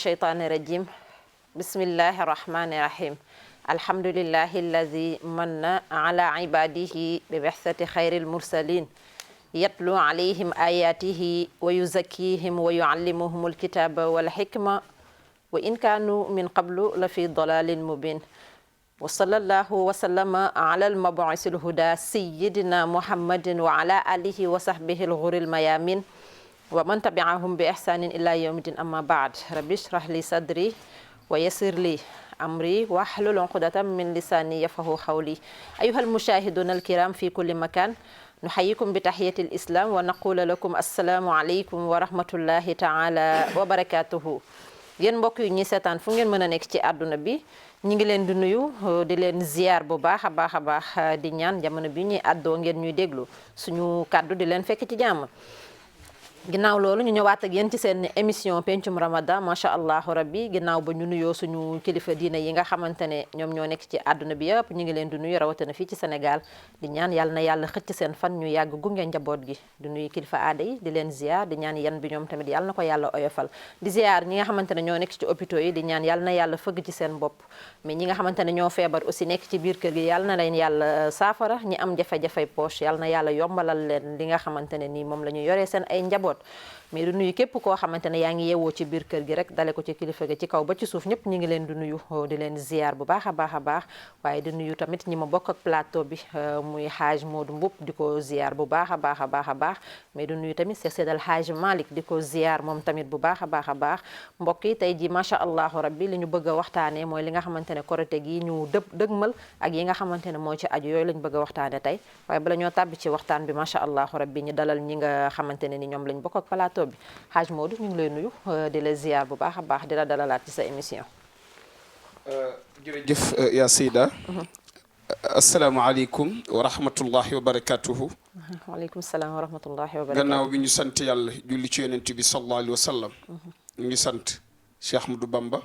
الشيطان الرجيم بسم الله الرحمن الرحيم الحمد لله الذي من على عباده ببعثة خير المرسلين يتلو عليهم آياته ويزكيهم ويعلمهم الكتاب والحكمة وإن كانوا من قبل لفي ضلال مبين وصلى الله وسلم على المبعوث الهدى سيدنا محمد وعلى آله وصحبه الغر الميامين ومن تبعهم بإحسان إلى يوم الدين أما بعد ربي اشرح لي صدري ويسر لي أمري واحلل عقدة من لساني يفقهوا قولي أيها المشاهدون الكرام في كل مكان نحييكم بتحية الإسلام ونقول لكم السلام عليكم ورحمة الله تعالى وبركاته yéen mbokk yi ñi seetaan fu ngeen mën a nekk ci àdduna bi ñi ngi leen di nuyu di leen ziar bu baax a baax di ñaan jamono bi ñuy àddoo ngeen ñuy déglu suñu kàddu di leen fekk ci jàmm ginnaaw loolu ñu ñëwaat ak yéen ci seen émission pencum ramadan macha allahu rabbi ginnaaw ba ñu nuyoo suñu kilifa diina yi nga xamante ne ñoom ñoo nekk ci àdduna bi yëpp ñu ngi leen di nuyu rawatina fii ci Sénégal di ñaan yàlla na yàlla xëcc seen fan ñu yàgg gunge njaboot gi di nuyu kilifa aada yi di leen ziar di ñaan yan bi ñoom tamit yàlla na ko yàlla oyofal di ziar ñi nga xamante ne ñoo nekk ci hôpitaux yi di ñaan yàlla na yàlla fëgg ci seen bopp mais ñi nga xamante ne ñoo feebar aussi nekk ci biir kër gi yàlla na leen yàlla saafara ñi am jafe-jafey poche yàlla na yàlla yombalal leen li nga xamante ne nii moom la ñu yoree seen ay njaboot mais du nuyu képp koo xamante ne yaa ngi yewoo ci biir kër gi rek dale ko ci kilifa gi ci kaw ba ci suuf ñëpp ñu ngi leen di nuyu di leen ziar bu baax a baax waaye di nuyu tamit ñi ma bokk ak plateau bi muy Haj Modou Mboup di ko ziar bu baax a baax mais du nuyu tamit Cheikh Seydal Haj Malick di ko ziar moom tamit bu baax a baax mbokk yi tey ji macha allahu rabbi li ñu bëgg a waxtaanee mooy li nga xamante ne korite gi ñu dëgmal ak yi nga xamante ne moo ci aju yooyu lañ bëgg a waxtaane tey waaye bala ñoo tàbbi ci waxtaan bi macha allahu rabbi ñu dalal ñi nga xamante ne ni ñoom lañ bokk ak plateau bi Haj Modou ñu ngi lay nuyu di la ziar bu baax a baax di la dalalaat ci sa émission. jërëjëf yaa Seyda. asalaamaaleykum wa rahmatullahi wa barakatuhu. waaleykum salaam wa rahmatullahi wa barakatuhu. gannaaw bi ñu sant yàlla julli ci yonent bi sallallahu alayhi wa sallam. ñu ngi sant Cheikh Ahmadou Bamba.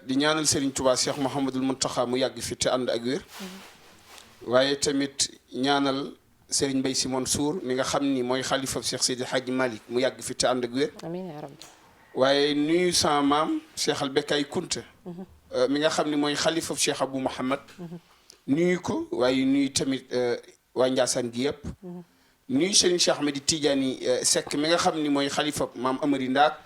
di ñaanal Serigne Touba Cheikh Mouhamadul Mountakha mu yàgg fi te ànd ak wér. waaye tamit ñaanal Serigne Mbaye Sy Mansour mi nga xam ni mooy xalifa Cheikh Seydi Hadji Malick mu yàgg fi te ànd ak wér. amiin yaa rabbi. waaye nuyu sama maam Cheikh Albekay Kunta mi nga xam ni mooy xalifa Cheikh Abou Mouhamad. nuyu ko waaye nuyu tamit waa Ndiassane gi yëpp. nuyu Serigne Cheikh Ahmed Tidiane Seck mi nga xam ni mooy xalifa maam Amary Ndaak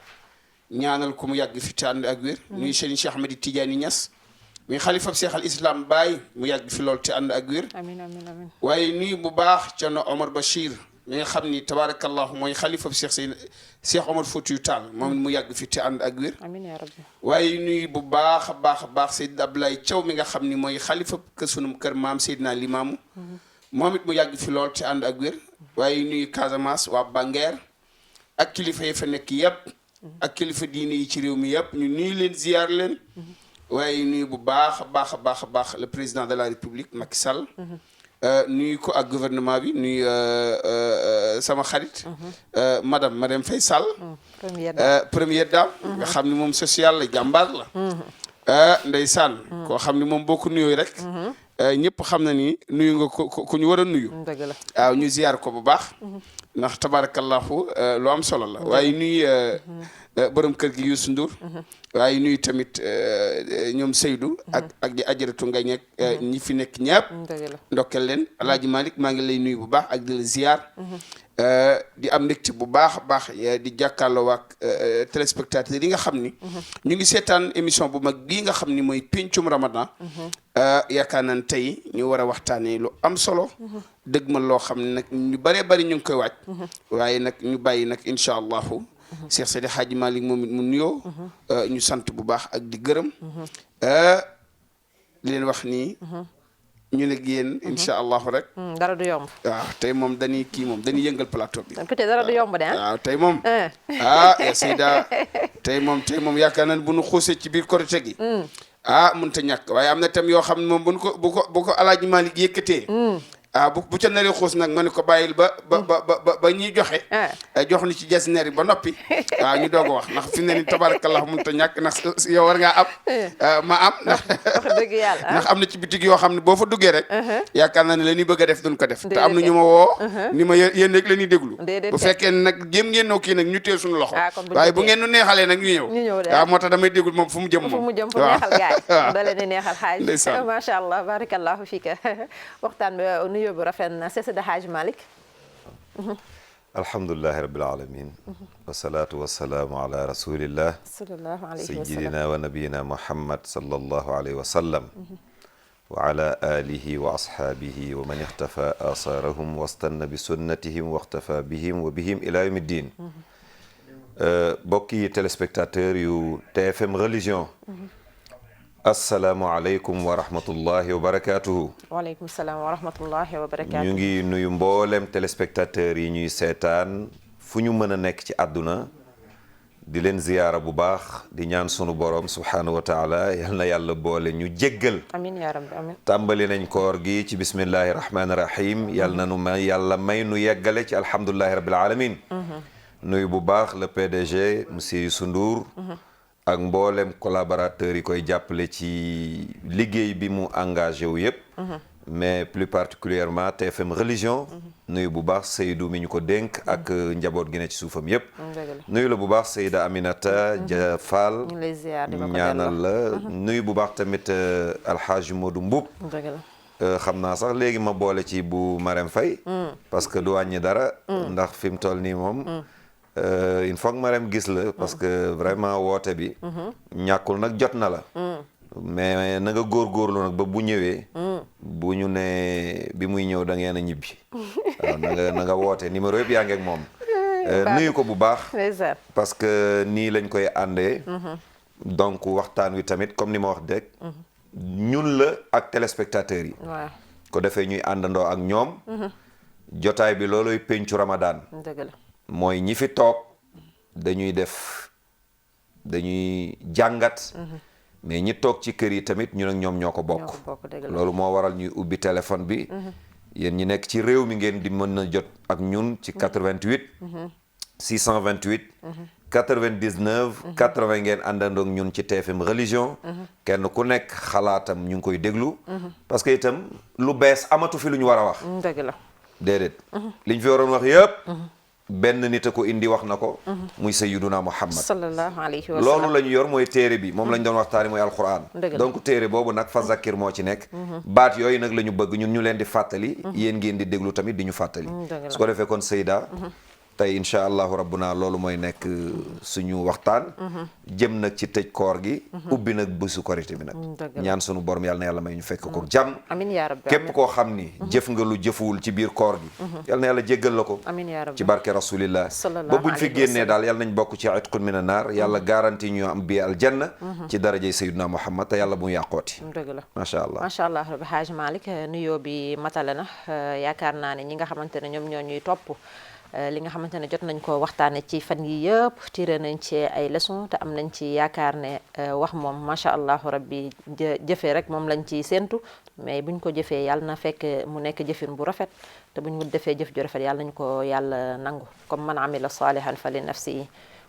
ñaanal ko mu yàgg fi te ànd ak wér. nuyu Serigne Cheikh Ahmed Tidiane Niass mi xalifa Cheikh al Islam Baye mu yàgg fi lool te ànd ak wér. amiin amiin amiin. waaye nuyu bu baax Thierno Omar Bachir mi nga xam ni tabaarakallahu mooy xalifa Cheikh Omar Foutiyou Tall moom mu yàgg fi te ànd ak wér. amiin yaa rabbi. waaye nuyu bu baax a baax Seydina Abdoulaye Thiaw mi nga xam ni mooy xalifa sunu kër maam Seydina Limaamu moom it mu yàgg fi lool te ànd ak wér. waaye nuyu Casamance waa Banguer ak kilifa yi fa nekk yëpp. ak kilifa diine yi ci réew mi yëpp ñu nuyu leen ziar leen. waaye nuyu bu baax a baax le président de la République Macky Sall. nuyu ko ak gouvernement bi nuyu sama xarit. madame Marième Faye Sall. première dame. nga xam ni moom social la jàmbaar la. ndeysaan. koo xam ni moom boo ko nuyoo rek. ñëpp xam na ni nuyu nga ku ñu war a nuyu. dëgg la waaw ñu ziar ko bu baax. ndax tabarakallahu lu am solo la waaye nuyu borom kër gi Youssou Ndour. waaye nuyu tamit ñoom Seydou. ak di ajaratu nga ñekk ñi fi nekk ñëpp. ndokkeel leen El Hadj Malick maa ngi lay nuyu bu baax ak di la ziar. di am mbégte bu baax a baax di jàkkaarloo ak téléspectateurs yi nga xam ni. ñu ngi seetaan émission bu mag bii nga xam ni mooy pencum Ramadan. yaakaar naa ne tey ñu war a waxtaanee lu am solo. dëgg ma loo xam ne nag ñu bëree bëri ñu ngi koy waaj. waaye nag ñu bàyyi nag incha allahu. Cheikh Seydi Hadji Malick moom it mu nuyoo. ñu sant bu baax ak di gërëm. di leen wax nii. ñu ne yéen incha allahu rek. dara du yomb. waaw tey moom dañuy kii moom dañuy yëngal plateau bi. peut-être dara du yomb de waaw tey moom. ya Seyda tey moom yaakaar naa ne bu nu xuusee ci biir korite gi. mënut a ñàkk waaye am na tam yoo xam ne moom bu ko Alaaji Malick yëkkatee. bu ca naree xuus nag ma ne ko bàyyil ba ñuy joxe jox ni ci jas neer yi ba noppi waaw ñu doog a wax ndax fi mu ne ni tabarakallah mënut a ñàkk ndax yow war ngaa am ma am ndax dëgg yàlla ndax am na ci bitig yoo xam ne boo fa duggee rek yaakaar naa ne la ñuy bëgg a def duñ ko def te am na ñu ma woo ni ma yéen rek la ñuy déglu bu fekkee ne nag jéem ngeen noo kii nag ñu teel suñu loxo waaye bu ngeen nu neexalee nag ñu ñëw waaw moo tax damay déglu moom fu mu jëm moom fu neexal gaay da leen di neexal xaaj macha allah barakallahu fika waxtaan bi nuyoo bu rafet na Seydi Hadji Malick alhamdulillahi rabbil alamin wasalaatu wasalaamu ala rasulillah sayyidina wa nabiyina muhammad sallallahu alayhi wa sallam wa ala alihi wa ashaabihi wa man ixtafa asaarahum wastanna bi sunnatihim waxtafa bihim wa bihim ila yawmi ddin bokki téléspectateurs yu TFM religion asalaamualeykum wa rahmatullahi wa barakaatuhu. waaleykum salaam wa rahmatullahi wa barakaatuhu. ñu ngi nuyu mboolem téléspectateurs yi ñuy seetaan fu ñu mën a nekk ci àdduna di leen ziyaara bu baax di ñaan sunu borom subhaanahu wa taala yal na yàlla boole ñu jéggal. amiin yaa rabbi amiin. tàmbali nañ koor gi ci bismillahi rahmaani rahim yal na nu may yàlla may nu yeggale ci alhamdulillahi rabbil alamin nuyu bu baax le PDG monsieur Youssou Ndour. ak mboolem collaborateurs yi koy jàppale ci liggéey bi mu engagé wu yëpp. mais plus particulièrement TFM religion. nuyu bu baax Seydou mi ñu ko dénk ak njaboot gi ne ci suufam yëpp. nuyu la bu baax Seyda Aminata Dia Fall. ñaanal la nuyu bu baax tamit Alhaji Modou Mboub. xam naa sax léegi ma boole ci bu Marème Faye. parce que du wàññi dara. ndax fi mu toll nii moom. il faut que Marème gis la parce que vraiment woote bi ñàkkul nag jot na la mais na nga góorgóorlu nag ba bu ñëwee bu ñu ne bi muy ñëw da ngeen a ñibbi waaw na nga woote numéro yëpp yaa ngi ak moom nuyu ko bu baax parce que nii lañ koy àndee donc waxtaan wi tamit comme ni ma wax dëgg ñun la ak téléspectateurs yi ko defee ñuy àndandoo ak ñoom jotaay bi looloy pencu Ramadan dëgg la mooy ñi fi toog dañuy jàngat mais ñi toog ci kër yi tamit ñun ak ñoom ñoo ko bokk loolu moo waral ñuy ubbi téléphone bi yéen ñi nekk ci réew mi ngeen di mën na jot ak ñun ci 88 628 99 80 ngeen àndandoo ak ñun ci TFM religion kenn ku nekk xalaatam ñu ngi koy déglu parce que itam lu bees amatu fi lu ñu war a wax dëgg la déedéet liñ fi waroon wax yëpp benn nit a ko indi wax na ko muy sayyiduna Muhammad sallallahu alayhi wa sallam loolu la ñu yor mooy téere bi moom la ñu doon waxtaani mooy alquran donc téere boobu nag fa zakkir moo ci nekk baat yooyu nag la ñu bëgg ñun ñu leen di fàttali yéen ngeen di déglu tamit di ñu fàttali su ko defee kon Seyda tey incha allahu rabbuna loolu mooy nekk suñu waxtaan jëm nag ci tëj koor gi ubbi nag bésu korité bi nag ñaan sunu borom yàlla na yàlla may ñu fekk ko jàmm amiin yaa rabbi képp koo xam ni jëf nga lu jëfuwul ci biir koor gi yàlla na yàlla jéggal la ko amiin yaa rabbi ci barke rasulillah ba buñ fi génnee daal yàlla nañ bokk ci itqun mina naar yàlla garanti ñu am bi aljanna ci darajay sayyidina Muhammad te yàlla bu mu yàqooti dëgg la macha allah macha allah rabbi Hadji Malick nuyoo bi matale na yaakaar naa ne ñi nga xamante ne ñoom ñoo ñuy topp li nga xamante ne jot nañ ko waxtaane ci fan yi yëpp tiré nañ ci ay leçons te am nañ ci yaakaar ne wax moom macha allah rabbi jëfee rek moom lañ ci séentu mais buñ ko jëfee yàlla na fekk mu nekk jëfin bu rafet te buñ ko defee jëf ju rafet yàlla nañu ko yàlla nangu comme man amila salihan fa li nafsihi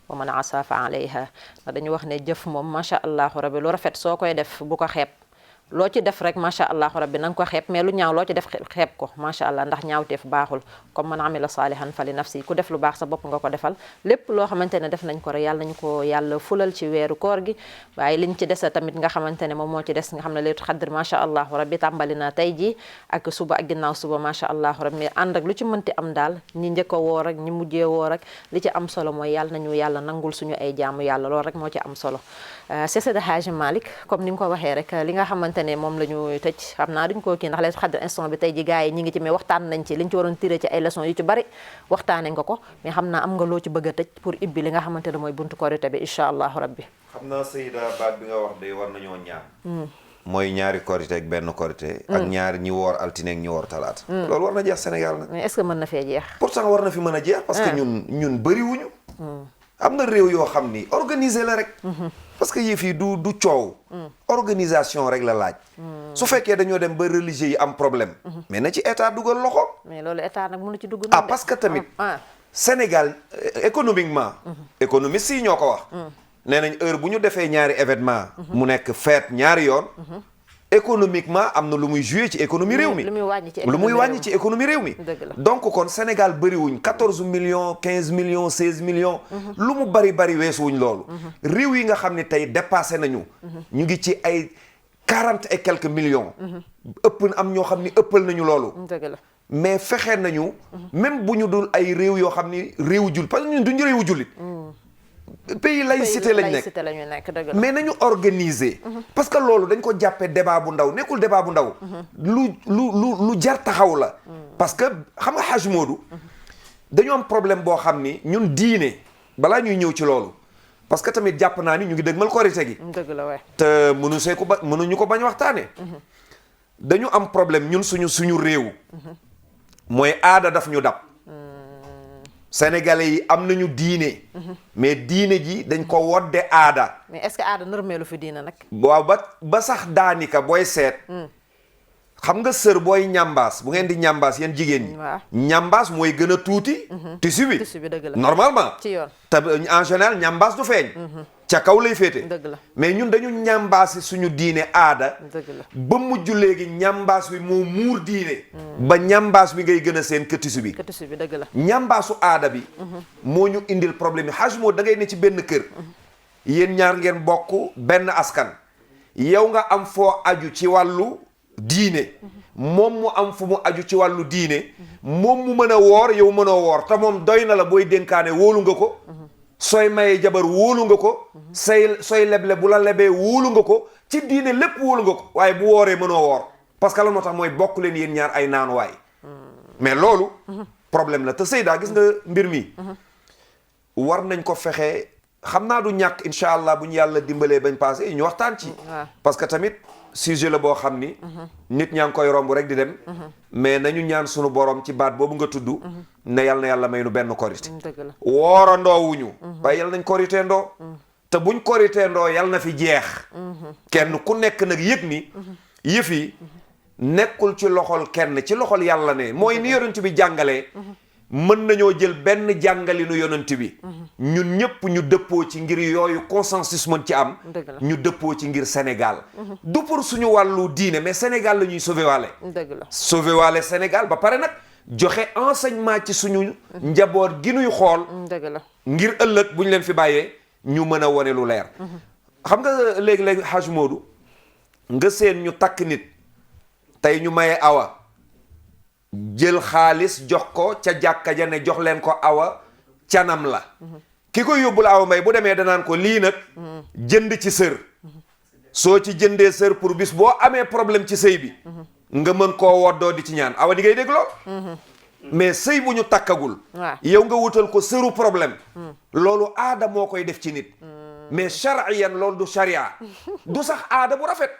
wa man asa fa alayha ndax dañu wax ne jëf moom macha allah rabbi lu rafet soo koy def bu ko xeeb loo ci def rek macha allah rabbi na nga ko xeeb mais lu ñaaw loo ci def xeeb ko macha allah ndax ñaawteef baaxul comme man amila salihan fa li nafsi ku def lu baax sa bopp nga ko defal lépp loo xamante ne def nañ ko rek yàlla nañu ko yàlla fulal ci weeru koor gi waaye liñ ci desa tamit nga xamante ne moom moo ci des nga xam ne laylatul xadr macha allah rabbi tàmbali na tey ji ak suba ak ginnaaw suba macha allah rabbi mais ànd ak lu ci mënti am daal ñi njëkk a woor rek ñi mujjee woor rek li ci am solo mooy yàlla nañu yàlla nangul suñu ay jaamu yàlla loolu rek moo ci am solo Seydi Hadji Malick comme ni nga ko waxee rek li nga xamante ne moom la ñu tëj xam naa duñ ko kii ndax laylatul xadr instant bi tey ji gars yi ñi ngi ci mais waxtaan nañ ci liñ ci waroon tiré ci ay leçons yu ci bari waxtaane nga ko mais xam naa am nga loo ci bëgg a tëj pour ibbi li nga xamante ne mooy buntu korité bi incha allahu rabbi xam naa Seyda baat bi nga wax de war nañoo ñaan mooy ñaari korité ak benn korité ak ñaari ñi woor altine ak ñi woor talaata loolu war na jeex Sénégal nag mais est-ce que mën na fee jeex pourtant war na fi mën a jeex parce que ñun bëriwuñu am na réew yoo xam ni organiser la rek parce que yëf yi du coow organisation rek la laaj su fekkee dañoo dem ba religieux yi am problème mais na ci état dugal loxo. mais loolu état nag mënu ci dugg. parce que tamit Sénégal économiquement économistes yi ñoo ko wax nee nañ heure bu ñu defee ñaari événement mu nekk fête ñaari yoon économiquement am na lu muy joué ci économie réew mi lu muy wàññi ci économie réew mi donc kon Sénégal bëriwuñ 14 millions 15 millions 16 millions lu mu bari weesuwuñ loolu réew yi nga xam ne tey dépassé nañu ñu ngi ci ay 40 et quelques millions ëpp am ñoo xam ni ëppal nañu loolu mais fexe nañu même bu ñu dul ay réew yoo xam ni réewu jul parce que ñun duñu réewu jullit pays laïcité lañ nekk mais nañu organiser parce que loolu dañ ko jàppee débat bu ndaw nekkul débat bu ndaw lu jar taxaw la parce que xam nga Haj Modou dañu am problème boo xam ni ñun diine balaa ñuy ñëw ci loolu parce que tamit jàpp naa ni ñu ngi dëgmal korite gi te mënuñu ko bañ waxtaane dañu am problème ñun suñu réew mooy aada daf ñu dab sénégalais yi am nañu diine mais diine ji dañ ko wodde aada mais est-ce que aada normelu fi diine nag waaw ba sax daanika booy seet xam nga sër booy ñambaas bu ngeen di ñambaas yéen jigéen ñi ñambaas mooy gën a tuuti tissu bi dëgg la normalement ci yoon te en général ñambaas du feeñ ca kaw lay féete dëgg la mais ñun dañu ñambaasi suñu diine aada dëgg la ba mujj léegi ñambaas bi moo muur diine ba ñambaas bi ngay gën a seen këtisu bi dëgg la ñambaasu aada bi moo ñu indil problème yi Haj moo da ngay ne ci benn kër yéen ñaar ngeen bokk benn askan yow nga am foo aju ci wàllu diine moom mu am fu mu aju ci wàllu diine moom mu mën a woor yow mënoo woor te moom doy na la booy dénkaane wóolu nga ko sooy mayee jabar wóolu nga ko sooy leble bu la lebee wóolu nga ko ci diine lépp wóolu nga ko waaye bu wooree mënoo woor parce que lan moo tax mooy bokk leen yéen ñaar ay naanuwaay mais loolu problème la te Seyda gis nga mbir mi war nañ ko fexe xam naa du ñàkk incha allah bu ñu yàlla dimbalee bañ passé ñu waxtaan ci parce que tamit sujet la boo xam ni nit ñaa ngi koy romb rek di dem mais nañu ñaan sunu borom ci baat boobu nga tudd ne yal na yàlla may nu benn korité woorandoo wuñu waaye yal nañ korité ndoo te buñ korité ndoo yal na fi jeex kenn ku nekk nag yëg ni yëf yi nekkul ci loxol kenn ci loxol yàlla ne mooy ni yonent bi jàngalee mën nañoo jël benn jàngalinu yonent bi ñun ñëpp ñu dëppoo ci ngir yooyu consensus mën ci am ñu dëppoo ci ngir Sénégal du pour suñu wàllu diine mais Sénégal la ñuy sauver waale Sénégal ba pare nag joxe enseignement ci suñu njaboot gi nuy xool ngir ëllëg bu ñu leen fi bàyyee ñu mën a wone lu leer xam nga léegi-léegi Haj Modou nga seen ñu takk nit tey ñu maye awa jël xaalis jox ko ca jàkka ja ne jox leen ko awa canam la ki koy yóbbul awa mbay bu demee danaan ko lii nag jënd ci sër soo ci jëndee sër pour bis boo amee problème ci sëy bi nga mën koo woddoo di ci ñaan awa di ngay dégg lool mais sëy bu ñu takkagul yow nga wutal ko sëru problème loolu aada moo koy def ci nit mais chariyan loolu du charia du sax aada bu rafet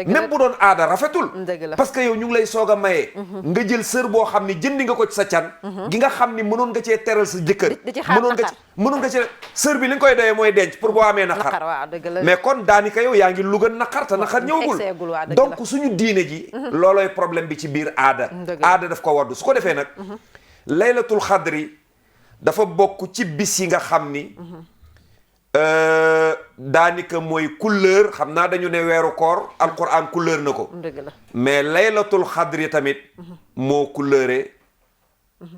même bu doon aada rafetul parce que yow ñu ngi lay soog a mayee nga jël sër boo xam ni jëndi nga ko ci sa can gi nga xam ni mënoon nga cee teral sa jëkkër mënoon nga ci sër bi li nga koy doyee mooy denc pour boo amee naqar mais kon daanaka yow yaa ngi lugan naqar te naqar ñëwagul donc suñu diine ji loolooy problème bi ci biir aada daf ko waddu su ko defee nag laylatul xadri dafa bokk ci bis yi nga xam ni daanaka mooy couleur xam naa dañu ne weeru koor alquran couleur na ko mais laylatul xadri tamit moo couleuré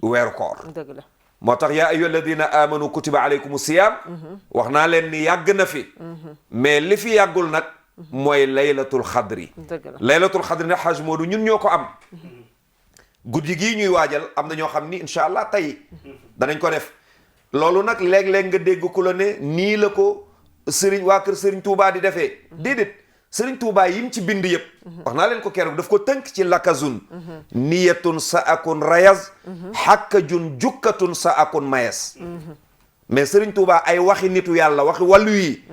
weeru koor moo tax yaa ayyuha alladina amanu kutiba alaykum siyam wax naa leen ni yàgg na fi mais li fi yàggul nag mooy laylatul xadri laylatul xadri nag Haj Modou ñun ñoo ko am guddi gii ñuy waajal am na ñoo xam ni incha allah tey danañ ko def loolu nag léeg-léeg nga dégg ku la ne nii la ko waa kër Serigne Touba di defee déedéet Serigne Touba yim ci bind yëpp wax naa leen ko keroog daf ko tënk ci lakazun niyatun sa akun rayaz hakkajun jukkatun sa akun mayes mais Serigne Touba ay waxi nitu yàlla waxi wàllu yi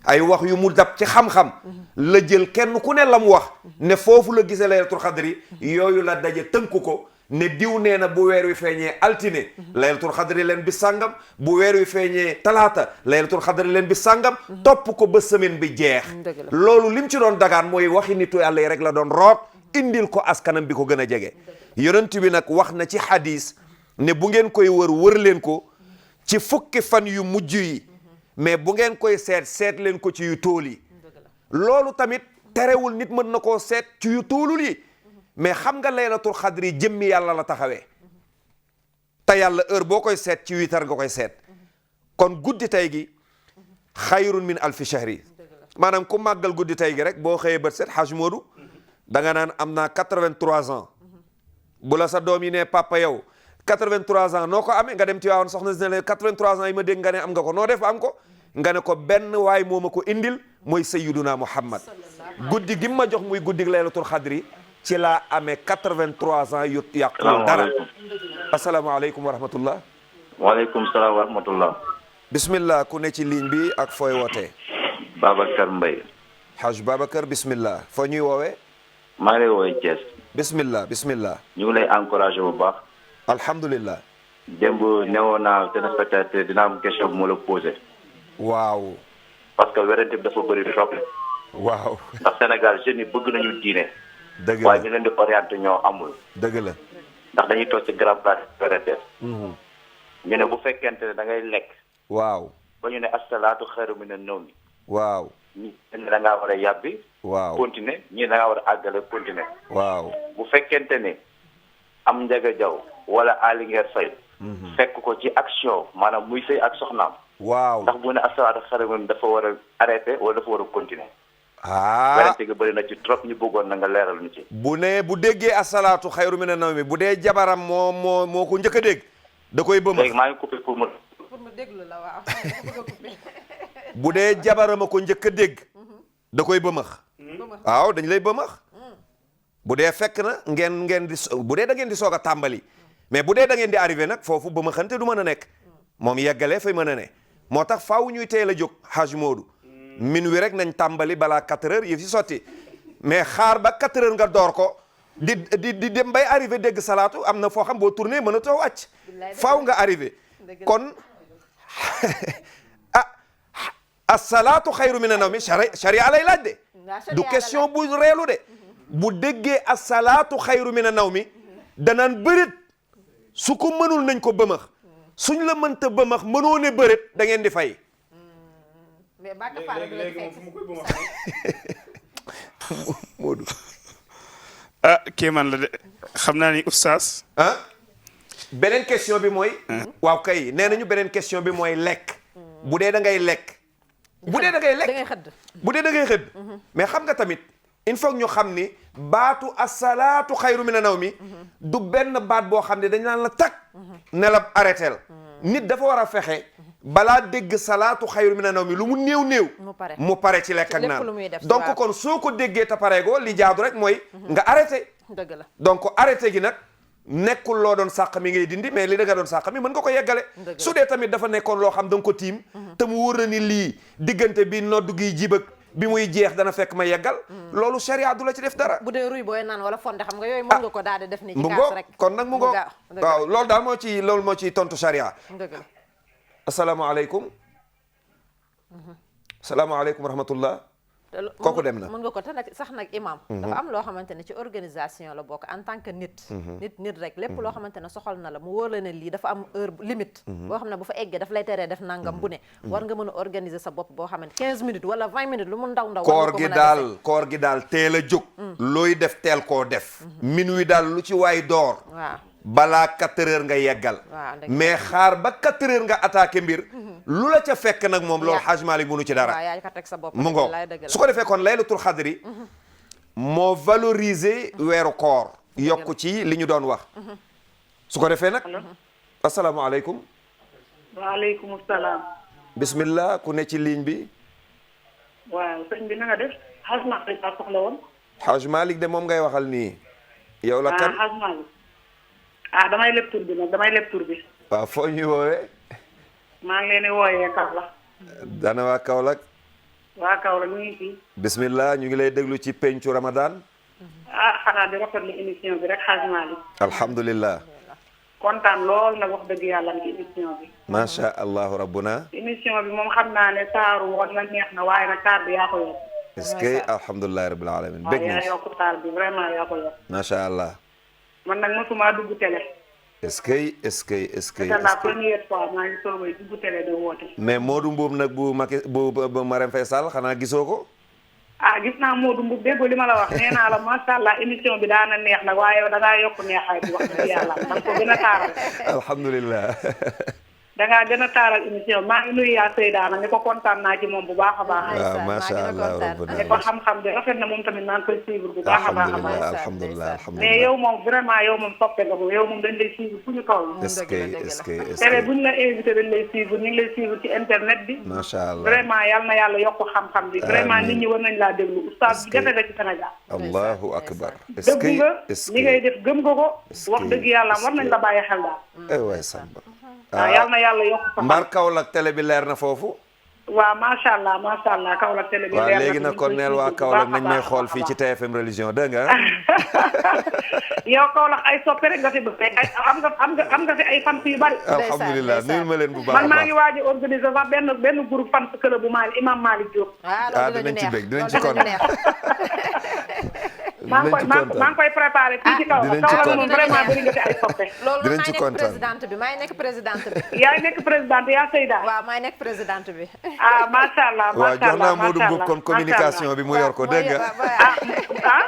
ay wax yu mu dab ci xam-xam la jël kenn ku ne la mu wax ne foofu la gisee laylatul xadri yooyu la daje tënk ko ne diw nee na bu weer wi feeñee altine laylatul xadri leen bi sàngam bu weer wi feeñee talaata laylatul xadri leen bi sàngam topp ko ba semaine bi jeex loolu lim ci doon dagaan mooy waxi nitu yàlla yi rek la doon root indil ko askanam bi ko gën a jege yonent bi nag wax na ci hadis ne bu ngeen koy wër leen ko ci fukki fan yu mujj yi mais bu ngeen koy seet leen ko ci yu tool yi loolu tamit terewul nit mën na koo seet ci yu toolul yi mais xam nga laylatul xadri jëmmi yàlla la taxawee te yàlla heure boo koy seet ci witar nga koy seet kon guddi tey gi xayrun min alfi shahri maanaam ku màggal guddi tey gi rek boo xëyee bët seet Haj Modou da nga naan am naa 83 ans bu la sa doom yi ne papa yow 83 ans noo ko amee nga dem ci waawoon soxna si ne la 83 ans yi ma dégg nga ne am nga ko noo def am ko nga ne ko benn waay moo ma ko indil mooy sayyiduna Muhammad guddi gi ma jox muy guddi laylatul xadri ci laa amee 83 ans yu yàqul dara asalaamaaleykum wa rahmatullah waaleykum salaam wa rahmatullah bismillah ku ne ci ligne bi ak fooy wootee Babacar Mbaye Haj Babacar bismillah foo ñuy woowee maa ngi lay woowee Thiès bismillah bismillah ñu ngi lay encouragé bu baax alhamdulillah démb newoon naa téléspectateur dina am question bu ma la posé waaw parce que werante bi dafa bëri trop waaw ndax Sénégal jeunes yi bëgg nañu diine dëgg la waaye ñu leen di orienté ñoo amul dëgg la ndax dañuy toog ci grand place werante ñu ne bu fekkente ne da ngay lekk waaw ba ñu ne asalaatu xayru mina nawmi waaw ñi ne da ngaa war a yàbbi waaw continuer ñii da ngaa war a àggale continuer waaw bu fekkente ne am Ndiaga Diaw wala Aly Nguer Faye fekk ko ci action maanaam muy sëy ak soxnaam waaw ndax bu ne asalaatu xayru mina dafa war a arrêté wala dafa war a continuer werante gi bëri na ci trop ñu bëggoon na nga leeral ñu ci bu déggee asalaatu xayru mina nawmi bu dee jabaram moo ko njëkk a dégg da koy bëmax léegi maa ngi coupé pour mu déglu la waaw bu dee jabaram a ko njëkk a dégg da koy bëmax waaw dañ lay bëmax bu dee fekk na ngeen di bu dee da ngeen di soog a tàmbali mais bu dee da ngeen di arrivé nag foofu bëmaxante du mën a nekk moom yeggalee fay mën a ne moo tax faaw ñuy teel a jóg Haj Modou min wi rek nañ tàmbali balaa 4 heures yëf si sotti mais xaar ba 4 heures nga door ko di dem bay arrivé dégg salaatu am na foo xam boo tourné mën a too wàcc faaw nga arrivé kon asalaatu xayru mina nawmi sharia lay laaj de du question bu reelu de bu déggee asalaatu xayru mina nawmi danaan bërit su ko mënul nañ ko bëmax suñ la mënta bëmax mënoo ne bërit da ngeen di fay Modou kéemaan la de xam naa ni oustaz beneen question bi mooy waaw kay nee nañu beneen question bi mooy lekk bu dee da ngay lekk bu dee da ngay lekk bu dee da ngay xëdd mais xam nga tamit il faut ñu xam ni baatu asalaatu xayru mina nawmi du benn baat boo xam ne dañ naan la tag ne la arrêtel nit dafa war a fexe balaa dégg salaatu xayru mina nawmi lu mu néew mu pare ci lekk ak naan donc kon soo ko déggee te pareegoo li jaadu rek mooy nga arrêté dëgg la donc arrêté gi nag nekkul loo doon sàq mi ngay dindi mais li da nga doon sàq mi mën nga ko yeggale su dee tamit dafa nekkoon loo xam da nga ko tiim te mu wóor na ni lii diggante bi noddu gi jibag bi muy jeex dana fekk ma yeggal loolu sharia du la ci def dara bu dee ruy booy naan wala fonde xam nga yooyu mën nga ko daal di def ni ci kaas rek kon nag mu ngo waaw loolu daal moo ci tontu sharia dëgg la asalaamaaleykum asalaamaaleykum wa rahmatullah kooku dem na mën nga ko te nag sax nag imam dafa am loo xamante ne ci organisation la bokk en tant que nit rek lépp loo xamante ne soxal na la mu wóor la ne lii dafa am heure limite boo xam ne bu fa eggee daf lay teree def nangam bu ne war nga mën a organiser sa bopp boo xamante 15 minutes wala 20 minutes lu mu ndaw koor gi daal teel a jóg looy def teel koo def minuit daal lu ci waay door waaw balaa 4 heures nga yeggal mais xaar ba 4 heures nga attaqué mbir lu la ca fekk nag moom loolu Haj Malick mënu ci dara mu ngo su ko defee kon laylatul xadri moo valoriser weeru koor yokku ci li ñu doon wax su ko defee nag asalaamaaleykum waaleykum salaam bismillah ku ne ci ligne bi waaw sëñ bi na nga def Haj Malick a soxla woon Haj Malick de moom ngay waxal nii yow la kan Haj Malick damay leb tur bi nag damay leb tur bi waaw foo ñuy woowee maa ngi leen di wooyee Kaolack dana waa Kaolack waa Kaolack ñu ngi fii bismillah ñu ngi lay déglu ci pencu Ramadan xanaa di rafetlu émission bi rek Hadj Malick. alhamdulillah. kontaan lool nag wax dëgg yàlla ci émission bi. macha allah rabbuna. émission bi moom xam naa ne taaru woon na neex na waaye nag taar bi yaa ko yokk. est-ce que alhamdulilah rabbil alamin waaw bëgg yaa nañ ci. yokk taar bi vraiment yaa ko yokk. macha allah. man nag mosuma dugg télé. est-ce que est-ce que est-ce que. c'est la première fois maa ngi soog a dugg télé de woote. mais Modou Mboub nag bu Macky bu Marème Faye Sall xanaa gisoo ko. ah gis naa Modou Mboub déggoo li ma la wax nee naa la macha allah émission bi daana neex nag waaye yow da ngaa yokk neexaay bi wax dëgg yàlla da nga ko gën a taaral. alhamdulilah. da ngaa gën a taaral émission maa ngi nuyu yaa Seyda nag ni ko kontaan naa ci moom bu baax a baax. waaw macha allah rabbuna. ni ko xam-xam bi rafet na moom tamit maa ngi koy suivre bu baax a baax a baax. alhamdulilah mais alhamdulilah. yow moom vraiment yow moom soppe nga moom yow moom dañ lay suivre fu ñu toll. est-ce que est-ce que est-ce télé que. bu ñu la invité dañ lay suivre ñu ngi lay suivre ci internet bi. macha allah. vraiment yal na yàlla yokk xam-xam bi. vraiment nit ñi war nañ laa déglu oustaz bi jafe nga ci Sénégal. allahu akbar. est-ce que dëgg nga est-ce li ngay que. def gëm nga ko. est-ce wax que- dëgg yàlla war nañ la bàyyi xel daal. eh waay Samba. waaw yal na yàlla yokk sa Mbar Kaolack télé bi leer na foofu. waaw macha allah Kaolack télé bi. waaw leer na léegi fi nag ñu kon koy neel waa suivre bu Kaolack baax a nañ may baax a xool baax fii a ci baax. TFM religion dégg nga. yow Kaolack ay soppe rek nga fi bëgg ay am nga fi ay fans yu bari. alhamdulilah nuyul ma leen bu baax a man maa ngi baax. waaj a organiser sax benn groupe fans club bu Mali imam Malick Diop. ah ah loolu dinañ ci bëgg dinañ ci loolu kontaan. neex. maa ngi koy maa ngi koy préparé fii ci Kaolack. dinañ ci Kaolack kontaan. moom vraiment bëri nga fi ay soppe. loolu Dinañ maay ci nekk kontaan. présidente bi maay nekk présidente bi. yaay nekk présidente yaa Seyda. waaw maay nekk présidente bi. ah macha allah waaw macha jox allah naa Modou Mboub kon communication bi mu yor ko dégg nga. ah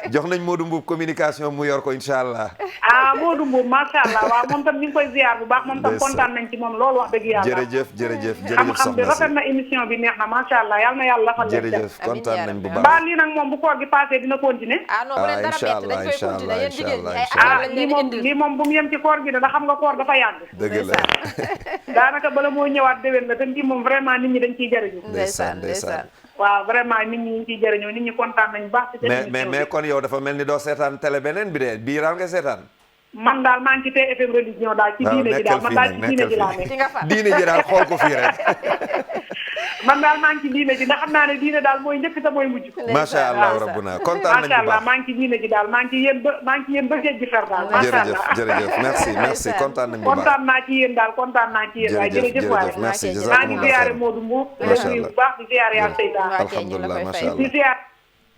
jox nañ Modou Mboub communication mu yor ko incha allah. ah Modou Mboub macha allah waaw moom tam ñu ngi koy ziar bu baax moom tam Ndeysaan. kontaan nañ ci moom loolu wax dëgg yàlla. jërëjëf jërëjëf jërëjëf xam-xam bi soxna rafet si. na émission bi neex na macha allah yal na yàlla fa leen def. jërëjëf kontaan nañ bu Amiin baax. mbaa lii nag moom bu koor gi passé dina continuer. ah non bu leen dara incha bett dañ koy allah, continuer yéen jigéen ñi ay incha affaire ah lañ lii leen moom indil. lii moom bu mu yem ci koor gi de ndax xam nga koor dafa yàgg. dëgg la. daanaka bala moo ñëwaat déwén la te ngi moom vraiment nit ñi dañ ciy jëriñu. ndeysaan ndeysaan. waaw vraiment nit ñi ñu ciy jëriñoo nit ñi kontaan nañ bu baax. ci seen mais émission mais bi. kon yow dafa mel ni doo seetaan télé beneen bi de bii daal nga seetaan. man daal maa ngi ci TFM religion daal ci waaw diine ji daal nekkal man fii daal nag ci diine nekkal ji laa fii. nekk. ci nga far diine ji daal xool ko fii rek. man daal maa ngi ci diine ji ndax xam naa ne diine daal mooy njëkk te mooy mujj. macha allah ndeysaan. rabbuna kontaan nañ macha bu allah baax. maa ngi ci diine ji daal maa ngi ci yéen ba géej gi fer daal. macha jërëjëf allah jërëjëf merci merci kontaan nañ bu baax. kontaan naa ci yéen daal kontaan naa ci yéen waaye jërëjëf waaye. merci maa ngi maa ngi ziare jazakumullah Modou Mboub. Macha di allah. bu baax di ziare yaa Seyda. Waa kay ñu la alhamdulilah koy macha fay. di allah. ziare.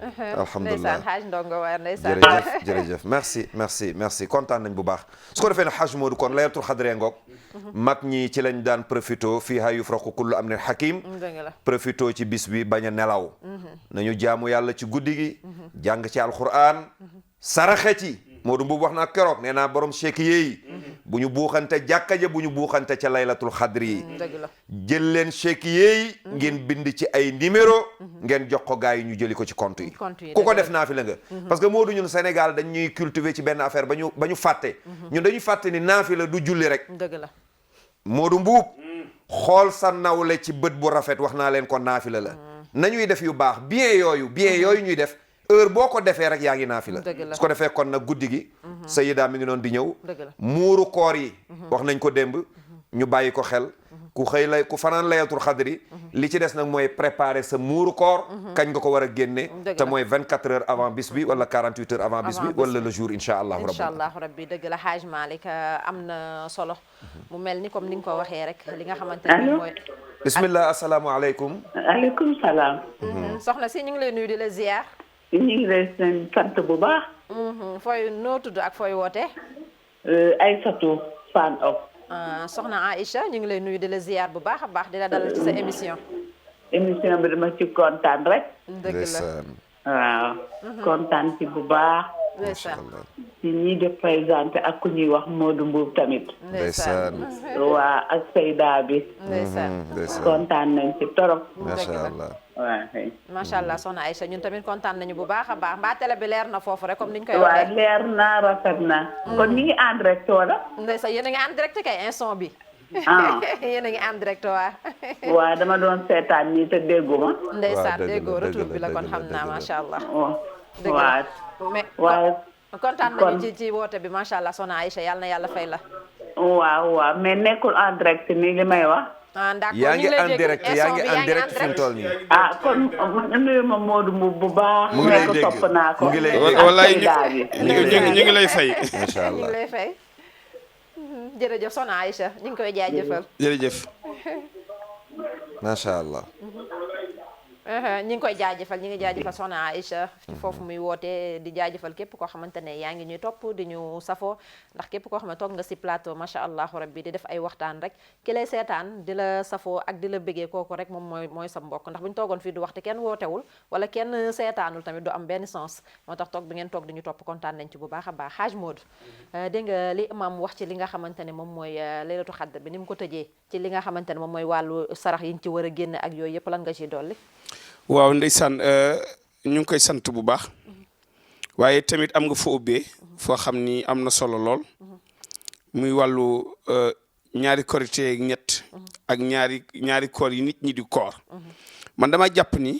alhamdulilah ndeysaan xaaj ndongo waar ndeysaan. jërëjëf jërëjëf merci merci merci kontaan nañ bu baax su ko defee ne Haj Modou kon laylatul xadre ngoog mag ñi ci lañ daan profito fiihaa yufraqu kullu amrin hakim dëgg la. profito ci bis bi bañ a nelaw nañu jaamu yàlla ci guddi gi jàng ci alquran saraxe ci Modou Mboub wax naa keroog nee naa borom cheikh yi bu ñu buuxante jàkka ja bu ñu buuxante ca laylatul xadri yi dëgg la. jël leen chèque yi ngeen bind ci ay numéro ngeen jox ko gars yi ñu jëli ko ci compte yi Compte yi, ku ko dëgg la. def naa fi la nga parce que Modou ñun Sénégal dañ ñuy cultiver ci benn affaire ba ñu fàtte ñun dañuy fàtte ni naafi la du julli rek dëgg la. Modou Mbuub xool sa nawle ci bët bu rafet wax naa leen ko naafila la nañuy def yu baax bien yooyu ñuy def heure boo ko defee rek yaa ngi naafila Dëgg la. su ko defee kon nag guddi gi Sayida mi ngi noonu di ñëw Dëgg la. muuru koor yi wax nañ ko démb ñu bàyyi ko xel ku xëy lay ku fanaan layatul xadri li ci des nag mooy préparer sa muuru koor kañ nga ko war a génne Dëgg te la. mooy 24 heures avant bis bi wala 48 heures avant bis bi Avant bis wala le jour incha allahu incha rabbi allah rabbi dëgg la Haj Malick am na solo mu mel ni comme ni nga ko waxee rek li nga xamante ne Allô? mooy. bismillah asalaamaaleykum aleykum salaam. soxna si ñu ngi lay nuyu di la ziar. ñu ngi lay seen sant bu baax. fooy noo tudd ak fooy woote. Aïssatou Fan of. soxna Aïcha ñu ngi lay nuyu di la ziar bu baax a baax di la dalal ci sa émission. émission bi dama ci kontaan rek. dëgg la ndeysaan waaw. kontaan ci bu baax. ndeysaan ci ñi di présenté ak ku ñuy wax Modou Mboub tamit. ndeysaan waa ak Seyda bi. ndeysaan ndeysaan kontaan nañ ci torop. macha allah waaw kay. macha allah soxna Aïcha ñun tamit kontaan nañu bu baax a baax mbaa télé bi leer na foofu rek comme niñ koy waaw waxee. leer na rafet na. kon ñu ngi en direct wala. ndeysaan yéen a ngi en direct kay instant bi. ah yéen a ngi en direct waa. waaw dama doon seetaan nii te dégguma. ndeysaan dëgg la, déggoo dëgg retour la, bi la kon dëgg la, xam naa dëgg la. macha allah. dëgg waaw. la mais waaye kontaan kon- nañu ci woote bi macha allah soxna Aïcha yàlla na yàlla fay la. waaw mais nekkul en direct nii li may wax. d'accord yaa ñu ngi lay en dégg. direct yaa Instant ngi bi en direct fi mu toll nii. ah kon nuyu ma Modou Mbow bu baax. mu ngi lay nekk dégg topp naa ko. mu ngi lay dégg. wallaay Seyda bi. ñu ngi lay fay. macha ñu ngi allah lay fay. jërëjëf Soxna Aïcha ñu ngi koy jaajëfal. jërëjëf. macha allah. ñi ngi koy jaajëfal ñi ngi jaajëfal Soxna Aïcha ci foofu muy wootee di jaajëfal képp koo xamante ne yaa ngi ñuy topp di ñu safoo ndax képp koo xam ne toog nga si plateau macha allahu rabbi di def ay waxtaan rek ki lay seetaan di la safoo ak di la bëggee kooku rek moom mooy sa mbokk ndax bu ñu toogoon fii du waxte kenn wootewul wala kenn seetaanul tamit du am benn sens moo tax toog bi ngeen toog di ñu topp kontaan nañ ci bu baax a baax Haj Modou dégg nga li imam wax ci li nga xamante ne moom mooy laylatu xadr bi ni mu ko tëjee ci li nga xamante ne moom mooy wàllu sarax yi ñu ci war a génne ak yooyu yëpp lan nga ciy dolli waaw ndeysaan ñu ngi koy sant bu baax waaye tamit am nga fa ubbee foo xam ni am na solo lool muy wàllu ñaari korité ak ñett ak ñaari koor yi nit ñi di koor man dama jàpp ni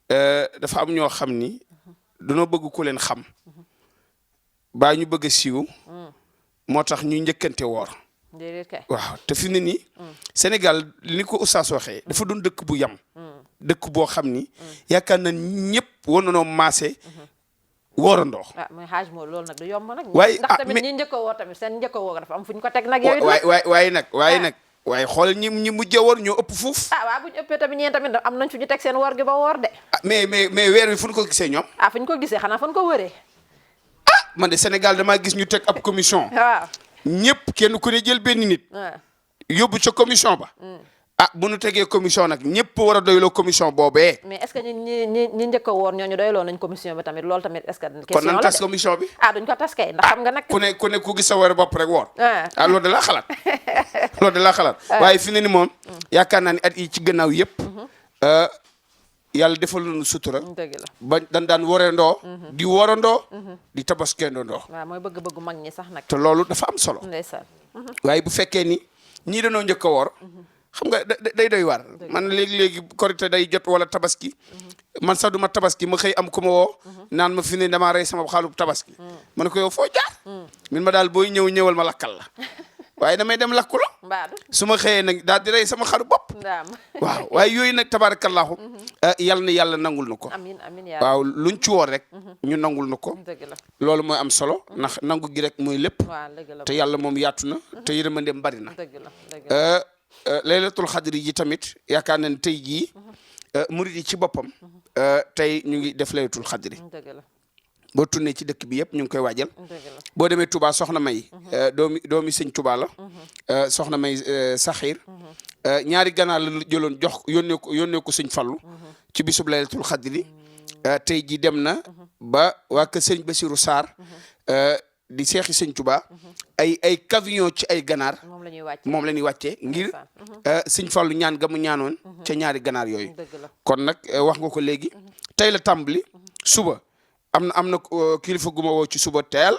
dafa am ñoo xam ni dañoo bëgg ku leen xam baa ñu bëgg a siiw moo tax ñuy njëkkante woor waaw te fi mu ne nii Sénégal ni ko oustaz waxee dafa doon dëkk bu yam dëkk boo xam ni yaakaar na ñëpp war nañoo maase woorandoo. ah mooy Haj Modou loolu nag du yomb nag. waaye ndax tamit ñi njëkk a woor tamit seen njëkk a woor dafa am fu ñu ko teg nag. yooyu waaye xoolal ñi mujjee woor ñoo ëpp fuuf. waaw bu ñu ëppee tamit ñeen tamit am nañ fu ñu teg seen woor gi ba woor de. mais weer wi fu ñu ko gisee ñoom. fu ñu ko gisee xanaa fu ñu ko wëree. man de Sénégal damaa gis ñu teg ab commission. waaw ñëpp kenn ku ne jël benn nit. yóbbu ca commission ba. bu nu tegee commission nag ñëpp war a doyloo commission boobee. mais est-ce que ñi njëkk a woor ñooñu doyloo nañ commission bi tamit loolu tamit est-ce que. question kon nan tas commission bi. duñ ko tas kay ndax xam nga nag. ku ne ku gis sa war bopp rek woor. loolu da laa xalaat. loolu da laa xalaat. waaye fi ne ni moom. yaakaar naa ni at yi ci gannaaw yëpp. yàlla defal nañu sutura. dëgg la ba daan worandoo. di worandoo. di tabaskeendoo. waaw mooy bëgg-bëggu mag ñi sax nag. te loolu dafa am solo. ndeysaan. waaye bu fekkee ni ñii dañoo njëkk a woor. xam nga day doy waar man léegi korité day jot wala tabaski man sax du ma tabaski ma xëy am ku ma woo naan ma fi ne damaa rey sama xaalub tabaski ma ne ko yow foo jaar min ma daal booy ñëwal ma lakkal la waaye damay dem lakku la su ma xëyee nag daal di rey sama xaru bopp waaw waaye yooyu nag tabarakallahu yal na yàlla nangul na ko amiin waaw luñ ci woor rek ñu nangul na ko loolu mooy am solo ndax nangu gi rek mooy lépp te yàlla moom yaatu na te yërmandeem bari na laylatul xadri yi tamit yaakaar nañ tey jii murid yi ci boppam tey ñu ngi def laylatul xadri boo tunnee ci dëkk bi yëpp ñu ngi koy waajal boo demee Touba soxna May doomi sëñ Touba la soxna May Saxiir ñaari ganaar la jëloon jox yónnee ko sëñ Fallu ci bisub laylatul xadri tey jii dem na ba waa kër sëñ Basiru Sarr di seexi sëñ Touba ay camion ci ay ganaar moom la ñuy wàccee ngir sëñ Fallu ñaan ga mu ñaanoon ca ñaari ganaar yooyu kon nag wax nga ko léegi tey la tàmbali suba am na kilifa gu ma woo ci suba teel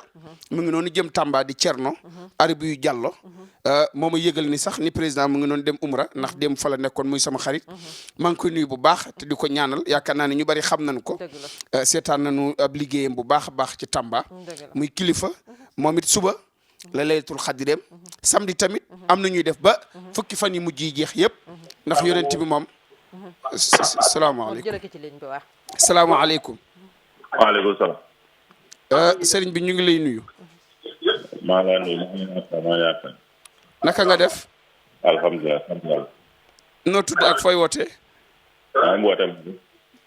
mu ngi noonu jëm Tamba di Cerno Arabi yu Jàllo moo ma yëgal ni sax ni président mu ngi noonu dem Umra ndax dem fa la nekkoon muy sama xarit maa ngi koy nuyu bu baax te di ko ñaanal yaakaar naa ne ñu bari xam nañ ko seetaan nañu ab liggéeyam bu baax a baax ci Tamba muy kilifa moom it suba la laylatul xadreem samedi tamit am na ñuy def ba fukki fan yi mujj yi jeex yëpp ndax yonent bi moom salaamaaleykum waaleykum salaam. sëriñ bi ñu ngi lay nuyu. maa ngi lay nuyu. naka nga def. alhamdulilah alhamdulilah. noo tudd ak fooy wootee. maa ngi woote.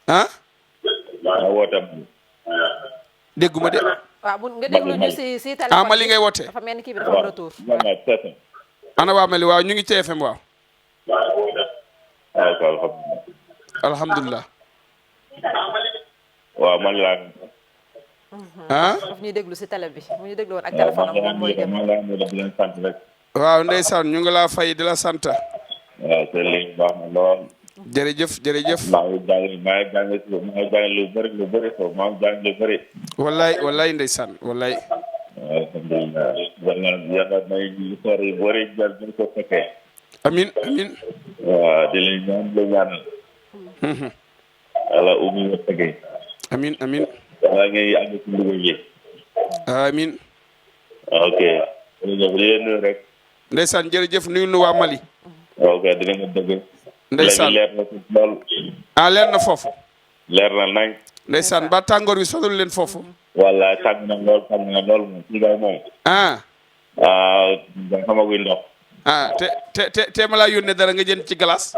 ah. maa ngi woote. dégguma de. waaw bu nga déglu ñu si téléphone. ah Mali ngay wootee. dafa mel ni kii bi dafa am retour. ana waa Mali waaw ñu ngi TFM waaw. alhamdulilah. waaw man laa. daf ñuy déglu si télé bi mu ñu déglu woon ak téléphone am moom mooy dem. waaw ndeysaan ñu ngi laa fay di la sant. waaw te léegi baax na lool. jërëjëf jërëjëf. maa ngi jàng lu bëri lu bëri ko maa ngi jàng lu bëri. wallaay ndeysaan wallaay. alhamdulilah. yàlla may ñu soor yu bëri jël ñu ko fekkee. amin waaw di leen ñaan di ñaanal. ala umi wa tegee. amin wala ngay àgg ci ndugal yi. amin ok. jërëjëf li leen nuyu rek. ndeysaan jërëjëf nuyu nu waa Mali. ok dina ma dëgg. Ndeysaan léegi leer na ci lool. ah leer na foofu. leer na nañ. Ndeysaan ba tàngoor wi sonal leen foofu. wala tàng na lool moom ci gay moom. ah nga xamaguñ ndox. te ma laa yónnee dara nga jënd ci glace.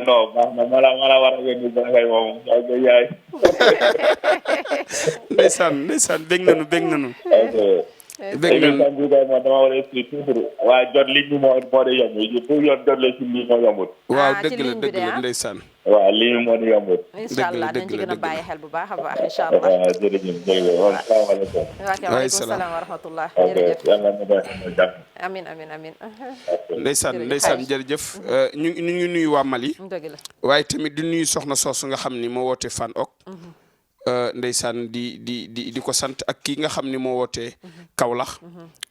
non baax na ma la war a yónni ba kay moom yaay. ndeysaan bég nañu. dégg bég nañu. bi kay moom dama war a expliquer toujours waaye jot li ñu moo di yomb pour yoon jot la ci lii moo yombut. waaw ci ligne bi dëgg la de, ndeysaan. waaw lii moo di yombut. incha allah dañ ci gën a dëgg la. bàyyi xel bu baax a baax incha allah. waaw jërëjëf salaamaaleykum. waaleykum salaam. salaam wa rahmatullah. ok jërëjëf yàlla na def jàmm. amin ndeysaan jërëjëf ñu ngi nuyu waa Mali. dëgg la. waaye tamit di nuyu soxna soosu nga xam ni moo woote Fan ok. ndeysaan di ko sant ak kii nga xam ni moo wootee Kaolack.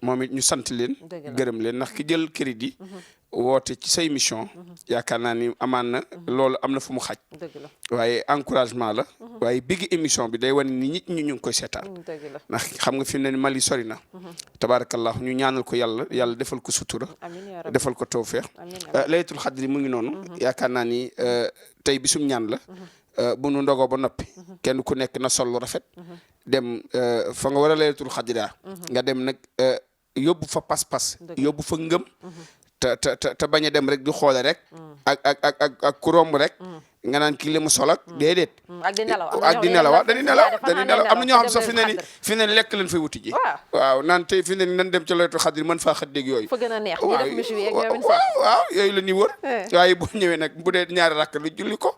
moom it ñu sant leen. gërëm leen ndax ki jël crédit. woote ci say mission. yaakaar naa ni amaan na loolu am na fu mu xaj. dëgg la. waaye encouragement la. waaye bigg émission bi day wane ni nit ñi ñu ngi koy seetaan. dëgg la. ndax xam nga fi mu ne ni Mali sori na. tabaarakallah ñu ñaanal ko yàlla defal ko sutura. amiin yaa rabbi. defal ko tawfeex. laylatul xadri mu ngi noonu. yaakaar naa ni tey bisum ñaan la. bu nu ndogoo ba noppi. kenn ku nekk na sol lu rafet. dem fa nga war a laylatul xadri nga dem nag yóbbu fa pas-pas. yóbbu fa ngëm. te bañ a dem rek di xoole rek. ak ku romb rek. nga naan kii li mu sol ak déedéet. ak di nelaw dañuy nelaw am na ñoo xam sax fi ne lekk leen fay wuti ji. waaw naan tey fi ne nan dem ca laylatul xadri mën faa xëddeeg yooyu. fa gën a neex ñu def michu yeeg ñoom waaw yooyu la ñuy wër. waaye boo ñëwee nag bu dee ñaari rakk lu julli ko.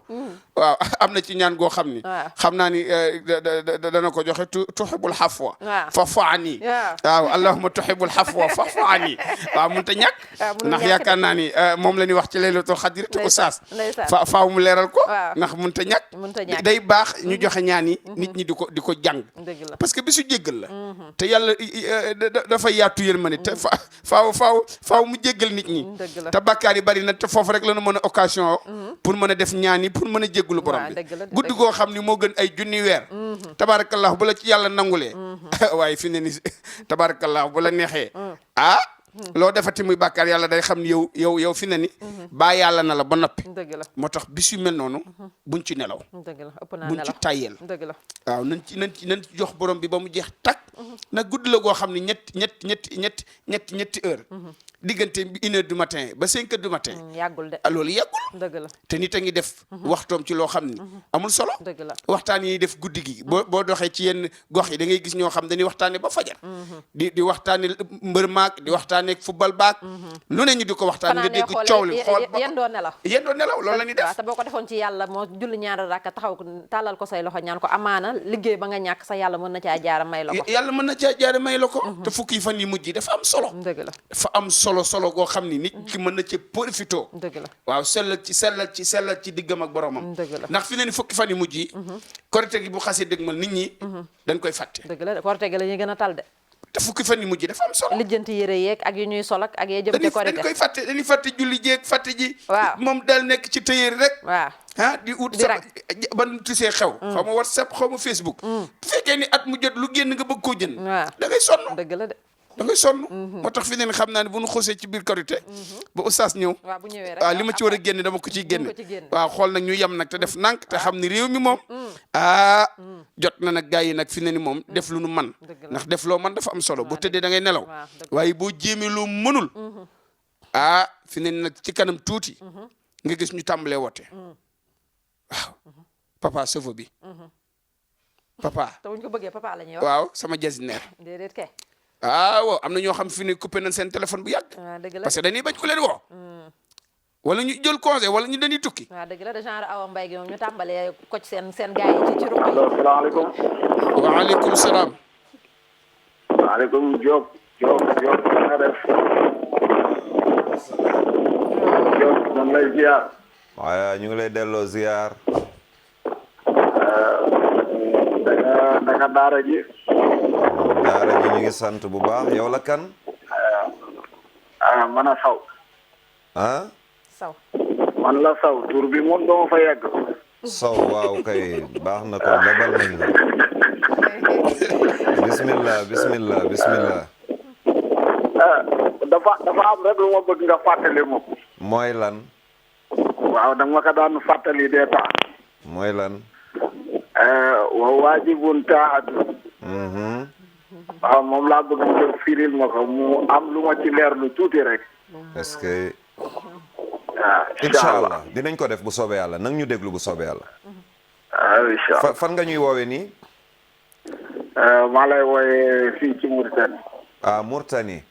waaw am na ci ñaan goo xam ni. xam naa ni dana ko joxe tuhibbul afwa. fa'fu anni. waaw allahumma tuhibbul afwa fa'fu anni. waaw mënut a ñàkk. ndax yaakaar naa ni moom la ñuy wax ci laylatul xadri te oustaz faaw mu leeral ko ndax mënut a ñàkk day baax ñu joxe ñaan yi nit ñi di ko jàng parce que bisu jéggal la te yàlla dafa yaatu yërmande te faaw mu jéggal nit ñi te bàkkaar yi bari na te foofu rek la ñu mën a occasion pour mën a def ñaan yi pour mën a jéggalu borom bi guddi goo xam ni moo gën ay junni weer tabaarakallah bu la ci yàlla nangulee waaye fi ne ni tabaarakallah bu la neexee loo defati muy bàkkaar yàlla day xam ni yow fi ne ni baa yàlla na la ba noppi moo tax bis yu mel noonu buñ ci nelaw buñ ci tàyyeel waaw nañ ci jox borom bi ba mu jeex takk nag guddi la goo xam ne ñetti heure diggante 1 heure du matin ba 5 heures du matin yàggul de loolu yàggul te nit a ngi def waxtoom ci loo xam ni amul solo waxtaan yi def guddi gi boo doxee ci yenn gox yi da ngay gis ñoo xam dañuy waxtaane ba fajar di waxtaane mbër maak di waxtaane football baak lu ne ñu di ko waxtaan nga dégg coow li xool yendoo nelaw loolu la ñuy def te boo ko defoon ci yàlla moo julli ñaari rakka taxaw tàllal ko say loxo ñaan ko amaana liggéey ba nga ñàkk sa yàlla mën na caa jaara may la ko yàlla mën na caa jaara may la ko te fukki fan yi mujj yi dafa am solo dafa am solo goo xam ni nit ki mën na ci profito waaw sellal ci diggam ak boromam ndax fi ne ni fukki fan yi mujj yi korite gi bu xasee dëgmal nit ñi dañ koy fàtte dëgg la korite gi la ñuy gën a tal de te fukki fan yi mujj dafa am solo lijjanti yére yeeg ak yu ñuy sol ak yee jëm ci korite dañ koy fàtte dañuy fàtte julli jeeg fàtte ji waaw moom daal nekk ci tëyeer rek waaw di ut sa ban tusee xew xaw ma WhatsApp xaw ma Facebook bu fekkee ni at mu jot lu génn nga bëgg koo jënd da ngay sonn dëgg la de da ngay sonn moo tax fi ne xam naa ne bu nu xosee ci biir korité ba oustaz ñëw waaw li ma ci war a génne dama ko ciy génne waaw xool nag ñu yem nag te def nànk te xam ni réew mi moom jot na nag gars yi nag fi ne ni moom def lu nu man ndax def loo man dafa am solo bu tëddee da ngay nelaw waaye boo jéemee loo mënul fi ne ni nag ci kanam tuuti nga gis ñu tàmbalee woote waaw papa sëfo bi papa te buñ ko bëggee papa la ñuy wax waaw sama jasineer déedéet kay waaw am na ñoo xam fi ne coupé nañ seen téléphone bu yàgg parce que dañuy bañ ku leen woo wala ñu jël congé wala ñu dañuy tukki waaw dëgg la de genre awa mbay gi moom ñu tàmbalee ko ci seen gars yi ci ruq yi salaamaaleykum waaleykum salaam waaleykum Diop nga def Diop man lay ziar waaye ñu ngi lay delloo ziar danga daara ji ñu ngi sant bu baax yow la kan man a saw man la saw tur bi moom doo fa yegg saw waaw kay baax na ko lebal nañ la bismillah dafa am rek lu ma bëgg nga fàttali moom mooy lan. waaw dama ko daan fàttali des temps. mooy lan. wa waajibun taatu. waaw moom laa bëgg nga firil ma ko mu am lu ma ci leer lu tuuti rek. est-ce que. waaw incha allah dinañ ko def bu soobee yàlla nang ñu déglu bu soobee yàlla. incha allah fan nga ñuy woowee nii. maa lay wooyee fii ci Mauritanie. Mauritanie.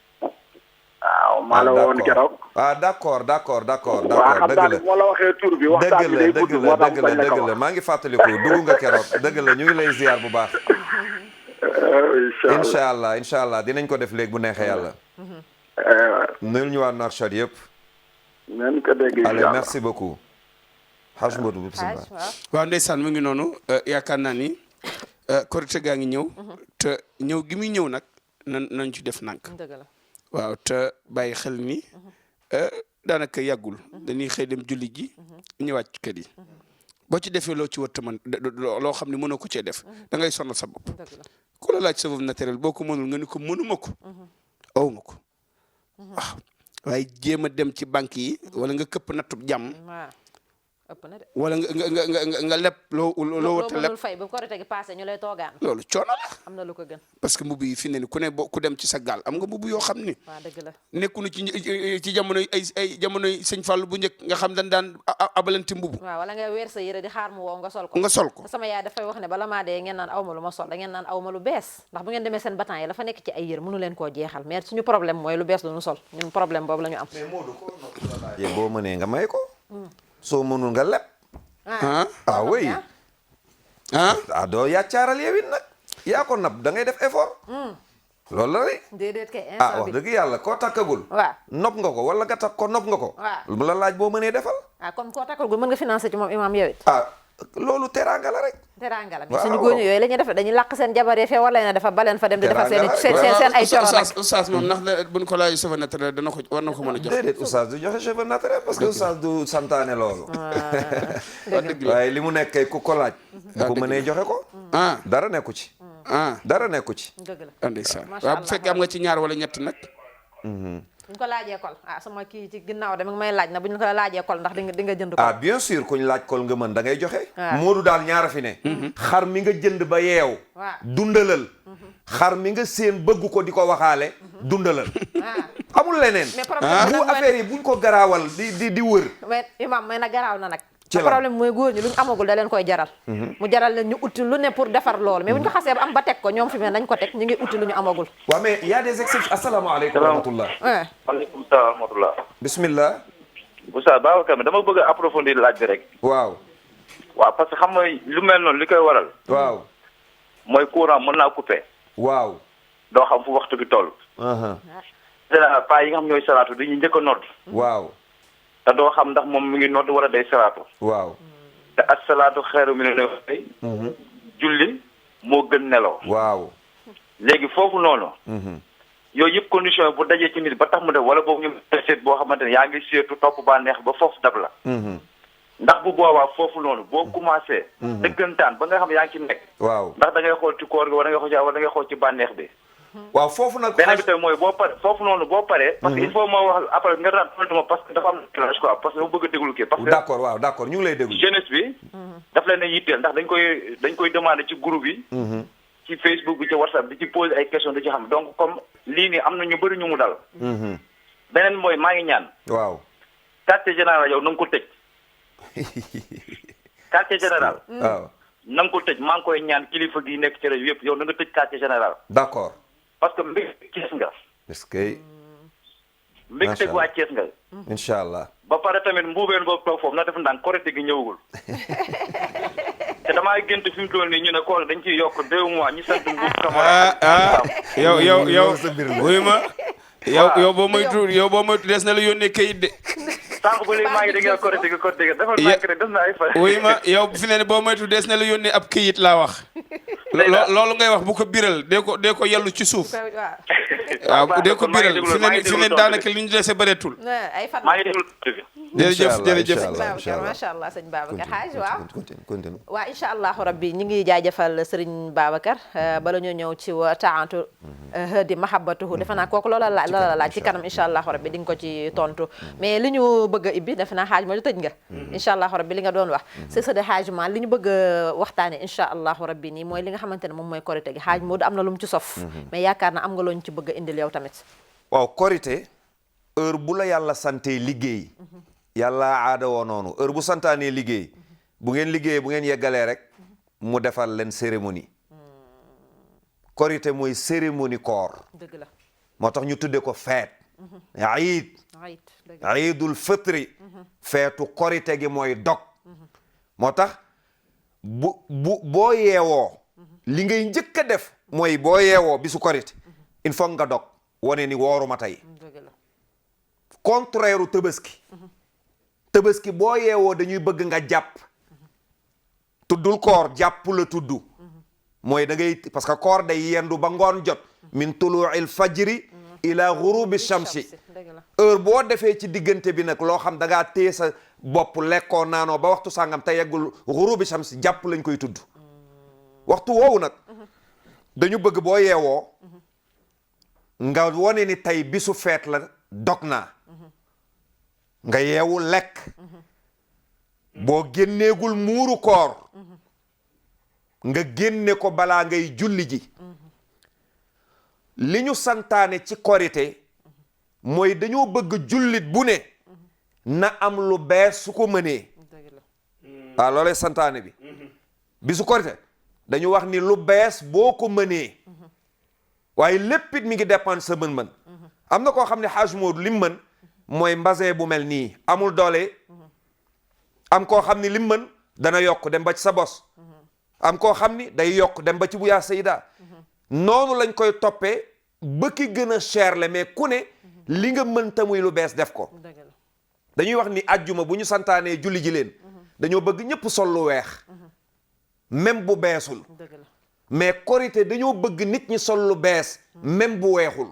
waaw maa la woon keroog. d'accord. waaw xam naa ne moo la waxee tur bi waxtaan bi day gudd moo tax bañ la ko wax maa ngi fàttaliku dugg nga keroog dëgg la ñu ngi lay ziar bu baax. incha allah dinañ ko def léegi bu neexee yàlla. nuyul ñu waa Nouakchott yëpp. nañ ko dégg incha allah merci beaucoup. Haj Modou bismillah. waaw ndeysaan mu ngi noonu yaakaar naa ni korite gaa ngi ñëw. te ñëw gi muy ñëw nag nañ ci def nànk. waaw te bàyyi xel ni daanaka yàggul dañuy xëy dem julli ji ñëwaat ci kër yi boo ci defee loo ci wërta man loo xam ne mënoo ko cee def da ngay sonal sa bopp ku la laaj sauvetage naturel boo ko mënul nga ni ko mënuma ko awma ko waaw waaye jéem a dem ci banque yi wala nga këpp nattub jàmm wala nga leb loo wërta leb fay bu korite gi passé ñu lay toogaan loolu coono la am na lu ko gën parce que mbubb yi fi ne ni ku ne ku dem ci sa gaal am nga mbubb yoo xam ni waaw dëgg la nekkunu ci jamonoy ay jamonoy sëñ Fallou bu njëkk nga xam dañ daan abalante mbubb waaw wala nga weer sa yére di xaar mu wow nga sol ko sama yaay dafay wax ne bala maa dee ngeen naan awma lu ma sol da ngeen naan awma lu bees ndax bu ngeen demee seen batan yi la fa nekk ci ay yére mënu leen koo jeexal mais suñu problème mooy lu bees lu ñu sol ñun problème boobu la ñu am boo mënee nga may ko soo mënul nga leb oui doo yaccaaral yow it nag yaa ko nab da ngay def effort loolu la rek déedéet kay wax dëgg yàlla koo takkagul nopp nga ko wala nga takk ko nopp nga ko lu la laaj boo mënee defal comme koo takkagul mën nga financer ci moom imam yow it loolu teraanga la rek teraanga la mais suñu góoñu yooyu la ñuy def dañuy làq seen jabaree fee wala na dafa baleen fa dem di defar seen ay coro nag oustaz moom ndax buñ ko laaj cheveux naturel dana ko war na ko mën a jox déedéet oustaz du joxe cheveux naturel parce que oustaz du santaane loolu waaye li mu nekk kay ku ko laaj bu ko mënee joxe ko dara nekku ci dara nekku ci dëgg la ndeysaan waaw bu fekkee am nga ci ñaar wala ñett nag buñ ko laajee kol sama kii ci ginnaaw de mi ngi may laaj na buñ ko laajee kol ndax di nga jënd ko bien sûr kuñ laaj kol nga mën da ngay joxe Moodu daal ñaara fi ne xar mi nga jënd ba yeew dundalal xar mi nga seen bëgg ko di ko waxaale dundalal amul leneen bu affaire yi buñ ko garaawal di wër mais imam may na garaaw na nag problème mooy góor ñi luñ amagul da leen koy jaral mu jaral leen ñu utti lu ne pour defar loolu mais buñ ko xasee ba am ba teg ko ñoom fi mu ne nañ ko teg ñu ngi utti lu ñu amagul waaw mais y a des exceptions asalaamaaleykum wa rahmatullah waaleykum salaam wa rahmatullah bismillah Oustaz Babacar dama bëgg a approfondir laaj bi rek waaw parce que xam nga lu mel noonu li koy waral waaw mooy courant mën naa coupé waaw doo xam fu waxtu bi toll pa yi nga xam ñooy salaatu dañuy njëkk a nodd waaw te doo xam ndax moom mi ngi nodd wala day salaatu waaw te as-salaatu xayru mina nawm julli moo gën nelaw waaw léegi foofu noonu yooyu yëpp condition bu dajee ci nit ba tax mu def wala boobu ñu seet boo xamante ne yaa ngi seetu topp ba neex ba foofu dab la ndax bu boobaa foofu noonu boo commencé dëggantaan ba nga xam yaa ngi ci nekk waaw ndax da ngay xool ci koor gi wala da ngay xool ci bànneex bi waaw foofu nag beneen bi tamit mooy boo pare foofu noonu boo paree parce que il faut ma wax après nga rentma parce que dafa am clash quoi parce que dama bëgg a déglu kii parce que d'accord waaw d'accord ñu ngi lay déglu jeunesse bi daf leen a yitteel ndax dañ koy demander ci groupe yi ci Facebook bi ci WhatsApp di ci poser ay questions di ci xam donc comme lii nii am na ñu bëri ñu mu dal beneen mooy maa ngi ñaan waaw quartier général yow na nga ko tëj quartier général waaw na nga ko tëj maa ngi koy ñaan kilifa gi nekk ci rajo yëpp yow na nga tëj quartier général d'accord parce que mbég Cees nga est-ce que mbég teg waa Cees nga incha allah ba pare tamit mbuubeen boobu toog foofu na def ndànk korite gi ñëwagul te damaa gént fi mu toll nii ñu ne koor dañ ciy yokk 2 mois ñu sant mbuub Camara yow wuy ma yow boo moytu des na la yónnee kayit de sànq ba léegi maa ngi dégg korite gi dafa nànk rek des na ay fan wuy ma yow fi ne boo moytu des na la yónnee ab kayit laa wax loolu ngay wax bu ko biral dee ko yellu ci suuf waaw dee ko biral fi ne daanaka li ñu dese bëreetul maa ngi déglu jërëjëf jërëjëf sëñ Babacar macha allah sëñ Babacar xaaj waaw waaw incha allahu rabbi ñu ngi jaajëfal sëriñ Babacar bala ñoo ñëw ci wa taatu di mahabbatuhu defe naa kooku loola la laaj ci kanam incha allahu rabbi di nga ko ci tontu mais li ñu bëgg a ibbi defe naa xaaj ma tëj nga incha allahu rabbi li nga doon wax c'est ça de xaaj ma li ñu bëgg a waxtaane incha allahu rabbi nii mooy li nga xamante ne moom mooy korite gi xaaj moo du am na lu mu ci sof mais yaakaar na am nga looñu ci bëgg a indil yow tamit waaw korite heure bu la yàlla sante liggéey yàlla aada woo noonu heure bu santaanee liggéey bu ngeen liggéeyee bu ngeen yeggalee rek mu defal leen cérémonie korite mooy cérémonie koor dëgg la moo tax ñu tudde ko feet iidul fitri feetu korite gi mooy dog moo tax boo yeewoo li ngay njëkk a def mooy boo yeewoo bisu korite il faut nga dog wane ni wooruma tey contraire u tëbaski boo yeewoo dañuy bëgg nga jàpp tuddul koor jàpp la tudd mooy da ngay parce que koor day yendu ba ngoon jot min tuluu'il fajri ila ghurubi shamsi heure boo defee ci diggante bi nag loo xam da ngaa téye sa bopp lekkoo naanoo ba waxtu sàngam te yeggul ghurubi shamsi jàpp lañ koy tudd waxtu woowu nag dañu bëgg boo yeewoo nga wone ni tey bisu feet la dog naa nga yeewu lekk boo génneegul muuru koor nga génne ko balaa ngay julli ji li ñu santaane ci korite mooy dañoo bëgg jullit bu ne na am lu bees su ko mënee waaw loolee santaane bi bisu korite dañu wax ni lu bees boo ko mënee waaye lépp it mi ngi dépendre sa mën-mën am na koo xam ne Hajj Moodu li mu mën mooy mbasin bu mel nii amul doole am koo xam ni li mu mën dana yokk dem ba ci sa bos am koo xam ni day yokk dem ba ci bu yaa sayda noonu lañ koy toppee ba ki gën a cher le mais ku ne li nga mën ta muy lu bees def ko dañuy wax ni ajjuma bu ñu santaanee julli ji leen dañoo bëgg ñëpp sol lu weex même bu beesul mais korité dañoo bëgg nit ñi sol lu bees même bu weexul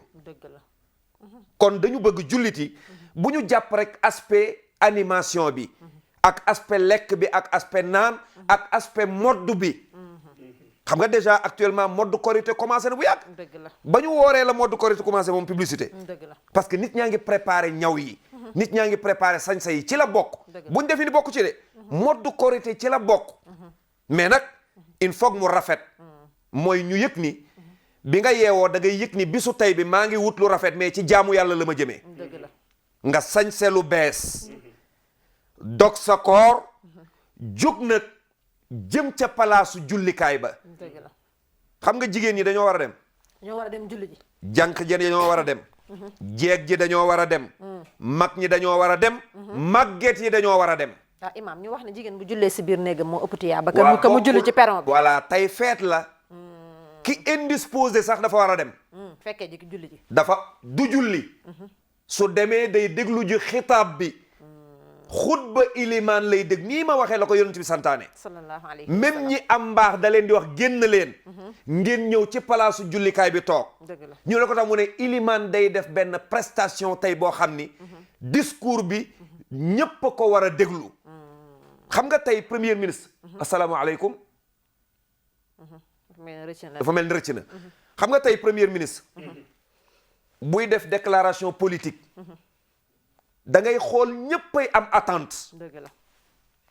kon dañu bëgg jullit yi bu ñu jàpp rek aspect animation bi ak aspect lekk bi ak aspect naan ak aspect mode bi xam nga déjà actuellement mode korité commencé na bu yàgg ba ñu wooree la mode korité commencé moom publicité parce que nit ñaa ngi préparé ñaw yi nit ñaa ngi préparé sañsa yi ci la bokk buñ defi ni bokk ci de mode korité ci la bokk mais nag il faut mu rafet mooy ñu yëg ni bi nga yeewoo da ngay yëg ni bisu tey bi maa ngi wut lu rafet mais ci jaamu yàlla la ma jëmee nga sañse lu bees dog sa koor jóg nag jëm ca palaasu jullikaay ba xam nga jigéen ñi dañoo war a dem julli ji jànq ji dañoo war a dem jeeg ji dañoo war a dem mag ñi dañoo war a dem màgget yi dañoo war a dem imaam ñu wax ne jigéen bu jullee si biir néegam moo ëpp tiyaa ba ka mu julli ci perron bi voilà tey feet la ki indisposé sax dafa war a dem fekkee ji julli ji dafa du julli su demee day déglu ji xitaab bi xutba ilimaan lay dégg nii ma waxee la ko yonent bi santaane sallallahu alayhi même ñi am mbaax da leen di wax génn leen ngeen ñëw ci palaasu jullikaay bi toog ñu la ko tax mu ne ilimaan day def benn prestation tey boo xam ni discours bi ñépp ko war a déglu xam nga tey premier ministre asalaamaaleykum dafa mel ni rëcc na xam nga tey premier ministre buy def déclaration politique da ngay xool ñéppay am attente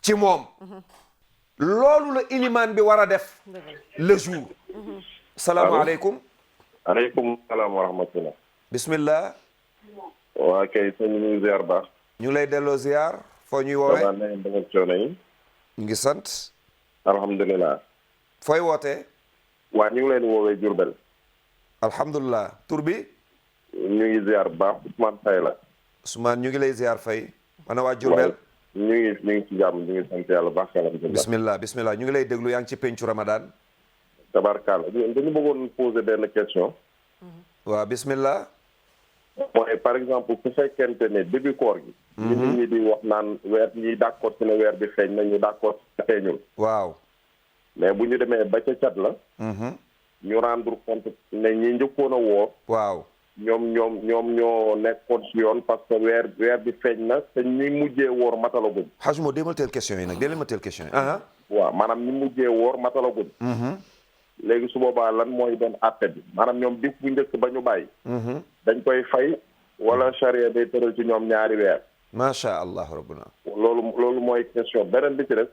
ci moom loolu la ilimaan bi war a def le jour salaamaaleykum aleykum salaam wa rahmatullah bismillah waa kay sëñ ñu ziar baax ñu lay delloo ziar foo ñuy woowee da ngeen danga coono yi ñu ngi sant alhamdulilah fooy wootee waa ñu ngi leen woowee Jurbel alhamdulilah tur bi ñu ngi ziar baax Ousmane Faye la Ousmane ñu ngi lay ziar Faye mana waa Jurbel ñu ngi ci jàmm ñu ngi sant yàlla baax alhamdulilah bismillah ñu ngi lay déglu yaa ngi ci pencu Ramadan tabarkalla dañu bëggoon poser benn question waaw bismillah mooy par exemple su fekkente ne début koor gi ñu nit ñi di wax naan weer ñi d'accord ci ne weer bi feeñ na ñu d'accord ci feeñul waaw mais bu ñu demee ba ca cat la ñu rendre compte ne ñi njëkkoon a woor waaw ñoom ñoo nekkoon ci yoon parce que weer bi feeñ na te ñi mujjee woor matalaguñ. Haj moo demal teel question yi nag demal ma teel question yi. waaw maanaam ñi mujjee woor matalaguñ. léegi su boobaa lan mooy doon àtte bi maanaam ñoom bis bu njëkk ba ñu bàyyi. dañ koy fay wala charia day tëral ci ñoom ñaari weer. macha allah rabbuna. loolu mooy question beneen bi ci des.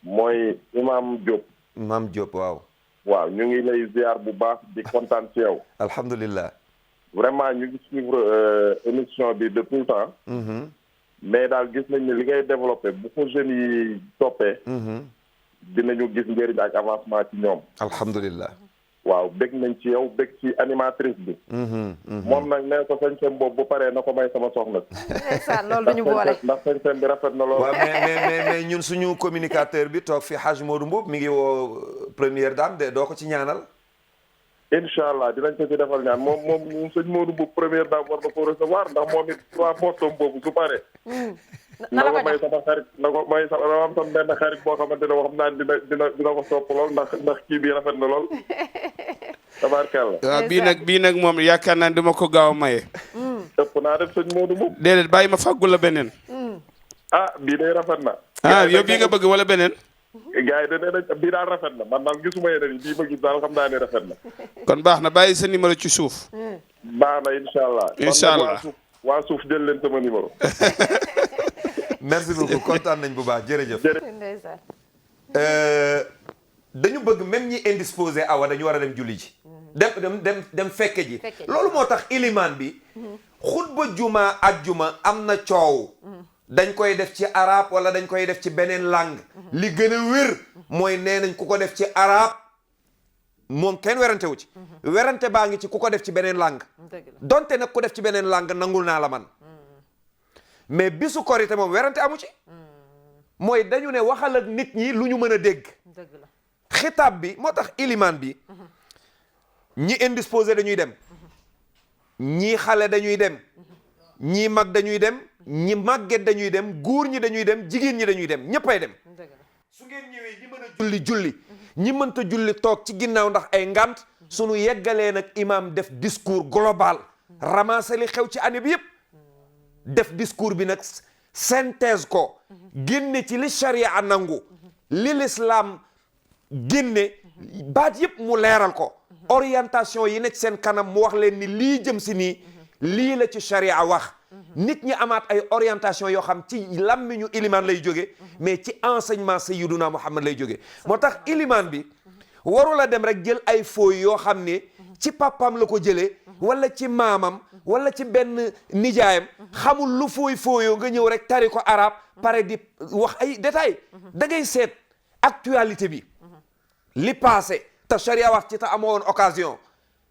mooy Imam Diop. Imam Diop waaw. waaw ñu ngi lay ziar bu baax di kontaan ci yow. alhamdulillah. vraiment ñu ngi suivre émission bi de tout le temps. mais daal gis nañ ne li ngay développé bu ko jeunes yi toppee. dinañu gis njëriñ ak avancement ci ñoom. alhamdulillah. waaw bég nañ ci yow bég ci animatrice bi. moom nag nee ko sañsem boobu bu paree na ko may sama soxna. ndeysaan loolu duñu boole. ndax sañsem bi rafet na lool. waaw mais ñun suñu communicateur bi toog fi Haj Modou Mboup mi ngi woo première dame de doo ko ci ñaanal. incha allah dinañ ko ci defal ñaan moom sëñ Modou Mboup première dame war na ko recevoir ndax moom it 3 postom boobu su paree. na la ko may sama xarit na ko may sama dama am sama benn xarit boo xamante ne wax naa dina ko sopp lool ndax kii bi rafet na lool. tabaarkalla. waaw bii nag moom yaakaar naa dama ko gaaw a maye. ëpp naa def sëñ Modou Mboup. déedéet bàyyi ma fàggul la beneen. bii day rafet na. yow bii nga bëgg wala beneen. gars yi dañ ne bii daal rafet na man daal gisuma yeneen yi bii ma gis daal xam naa ne rafet na. kon baax na bàyyi sa numéro ci suuf. baax na incha allah. incha allah waa suuf jël leen sama numéro. merci beaucoup kontaan nañ bu baax jërëjëf. ndeysaan. dañu bëgg même ñi indisposé awa dañu war a dem julli ji. dem fekke ji. loolu moo tax ilimaan bi. xutba juma ajjuma am na coow. dañ koy def ci arab wala dañ koy def ci beneen langue. li gën a wér mooy nee nañ ku ko def ci arab moom kenn werante wu ci. werante baa ngi ci ku ko def ci beneen langue. donte nag ku def ci beneen langue nangul naa la man. mais bisu korite moom werante amu ci. mooy dañu ne waxal ak nit ñi lu ñu mën a dégg. xitaab bi moo tax ilimaan bi. ñi indisposé dañuy dem. ñii xale dañuy dem. ñii mag dañuy dem. ñi màgget dañuy dem góor ñi dañuy dem jigéen ñi dañuy dem ñëppay dem. su ngeen ñëwee ñi mën a julli ñi mënta julli toog ci ginnaaw ndax ay ngant suñu yeggalee nag imam def discours global ramasser li xew ci année bi yëpp def discours bi nag synthèse ko génne ci li charia nangu li l'islam génne baat yëpp mu leeral ko orientation yi nekk seen kanam mu wax leen ni lii jëm si nii lii la ci charia wax nit ñi amaat ay orientation yoo xam ci làmmiñu ilimaan lay jóge mais ci enseignement sayyiduna Muhammad lay jóge moo tax ilimaan bi waru la dem rek jël ay fooy yoo xam ne ci papam la ko jëlee wala ci maamam wala ci benn nijaayam xamul lu fooyoo nga ñëw rek tari ko arab pare di wax ay détails da ngay seet actualité bi li passé te charia wax ci te amoo woon occasion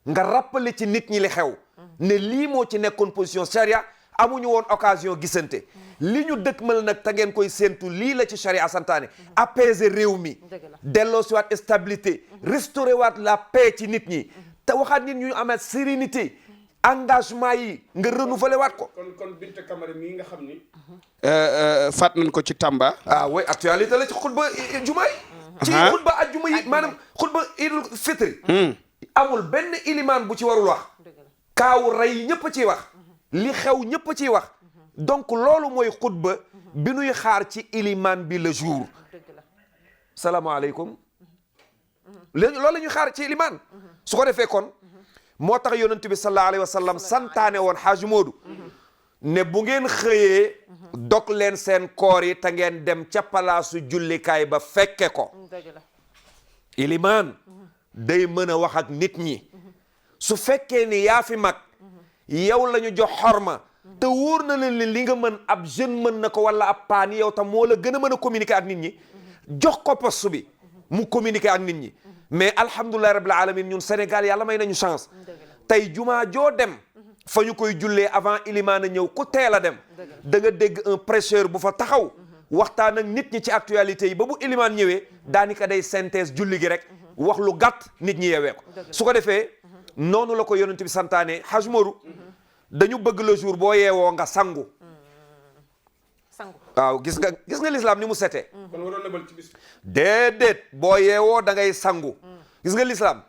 nga rappeler ci nit ñi li xew ne lii moo ci nekkoon position charia amuñu woon occasion gisante li ñu dëkkmal nag te ngeen koy séentu lii la ci charia santaane apaiser réew mi delloo si waat stabilité restaurer waat la paix ci nit ñi te waxaat nit ñu amaat sérénité engagement yi nga renouveler waat ko. kon Binta Camara mii nga xam ni. faat nañ ko ci Tamba. oui actualité la ci xutba jumaa yi. ci xutba ajjuma yi maanaam xutba idul fitri. amul benn ilimaan bu ci warul wax. kaawu rey ñëpp ciy wax. li xew ñëpp ciy wax. donc loolu mooy xutba bi nuy xaar ci ilimaan bi le jour. salaamaaleykum. léegi loolu la ñuy xaar ci ilimaan. su ko defee kon. moo tax yonent bi sallallahu alayhi wa sallam santaane woon Haaji Moodu ne bu ngeen xëyee dog leen seen koor yi te ngeen dem ca palaasu jullikaay ba fekke ko ilimaan day mën a wax ak nit ñi su fekkee ni yaa fi mag yow la ñu jox xorma te wóor na leen li nga mën ab jeune mën na ko wala ab paan yow tam moo la gën a mën a communiquer ak nit ñi jox ko poste bi mu communiquer ak nit ñi mais alhamdulilah rabbil alamin ñun Sénégal yàlla may nañu chance tey jumaa joo dem fa ñu koy jullee avant ilimaan a ñëw ku teel a dem da nga dégg un prêcheur bu fa taxaw waxtaan ak nit ñi ci actualité yi ba bu ilimaan ñëwee daanaka day synthèse julli gi rek wax lu gàtt nit ñi yeewee ko su ko defee noonu la ko yonent bi santaane Haj Moru dañu bëgg le jour boo yeewoo nga sangu waaw gis nga l'islam ni mu setee kon waroon na bal ci bis déedéet boo yeewoo da ngay sangu gis nga l'islam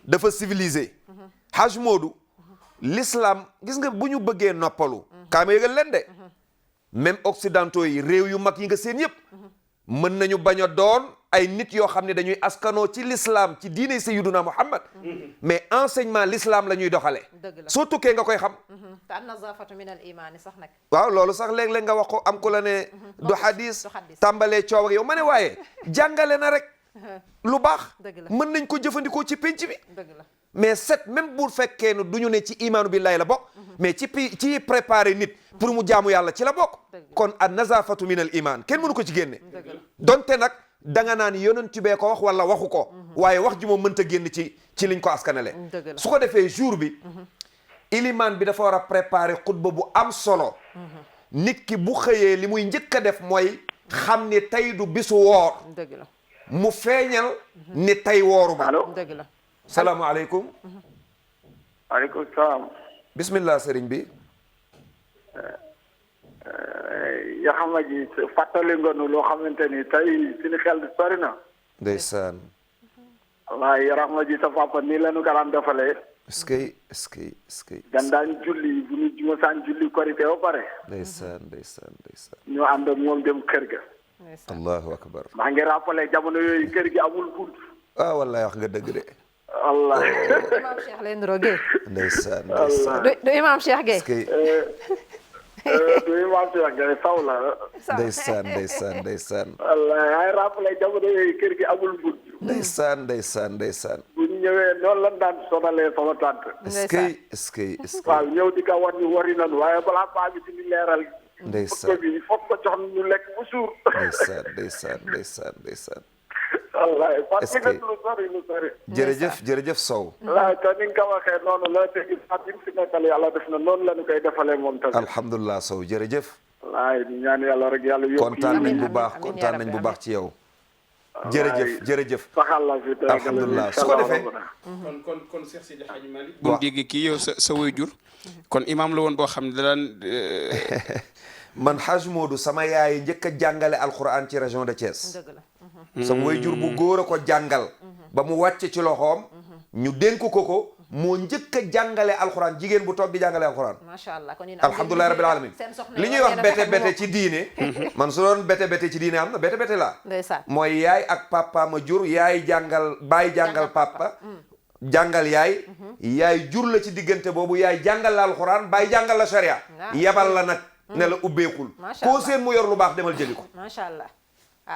dafa civilisé Haj Moodu l'islam gis nga bu ñu bëggee noppalu kaa ma yëgal leen de même occidentaux yi réew yu mag yi nga seen yëpp mën nañu bañ a doon ay nit yoo xam ne dañuy askanoo ci l'islam ci diine Sayyiduna Muhammad mais enseignement l'islam la ñuy doxale soo tukkee nga koy xam te an nazafatu min al imaani sax nag waaw loolu sax léeg-léeg nga wax ko am ku la ne du hadis tàmbalee coow ak yow ma ne waaye jàngale na rek lu baax mën nañ ko jëfandikoo ci pénc bi mais set même bu fekkee ne du ñu ne ci imaanu billahi la bokk mais ci préparer nit pour mu jaamu yàlla ci la bokk kon an nazafatu min al iman kenn mënu ko ci génne donte nag da nga naan yonent bee ko wax wala waxu ko waaye wax ji moom mënta génn ci liñ ko askanale su ko defee jour bi ilimaan bi dafa war a préparer xutba bu am solo nit ki bu xëyee li muy njëkk a def mooy xam ni tey du bisu woor mu feeñal ni tey wooru ba salaamaaleykum waaleykum salaam bismillah sëriñ bi yoo xam nga ji fàttali nga nu loo xamante ni tey suñu xel sori na ndeysaan waaye yoo xam nga ji sa papa nii la ñu ko daan defalee est-ce que dan daan julli bu ñu mosaan julli korité ba pare ndeysaan ñu ànd ak moom dem kër ga allahu akbar maa ngi rappelé jamono yooyu kër gi amul bunt wallahi wax nga dëgg de allah imam Cheikh leen roge ndeysaan du imam Cheikh Gueye du imam Cheikh Gueye saw la ndeysaan wallahi ay rappelé jamono yooyu kër gi amul bunt ndeysaan bu ñu ñëwee noonu lan daan sonalee sama tante est-ce que waaw ñëw di ko wan ñu wari nanu waaye balaa baa bi di leeral ndeysaan bi foog ko jox ñu lekk bu suur ndeysaan wallaay parce que lu sori jërëjëf Sow waaw te ni nga ko waxee noonu la te gis naa bi fi nekkal yàlla def na noonu la ñu koy defalee moom tamit alhamdulilah Sow jërëjëf wallaay di ñaan yàlla rek yàlla yokk kontaan nañ bu baax ci yow jërëjëf saxal la fi alhamdulilah su ko defee kon Cheikh Sidi Hadji Malick bu mu déggee kii yow sa waajur kon imam la woon boo xam ne da daan man Hadj Modou sama yaay njëkk a jàngale alquran ci région de Thiès sama waajur bu góor a ko jàngal ba mu wàcce ci loxoom ñu dénk ko moo njëkk a jàngale alquran jigéen bu toog di jàngale alquran macha allah kon alhamdulilah rabbil alamin li ñuy wax bete ci diine man su doon bete ci diine am na bete la mooy yaay ak papa ma jur yaay jàngal baay jàngal papa jàngal yaay jur la ci diggante boobu yaay jàngal la alquran baay jàngal la sharia yabal la nag ne la ubbeekul koo seen mu yor lu baax demal jëli ko macha allah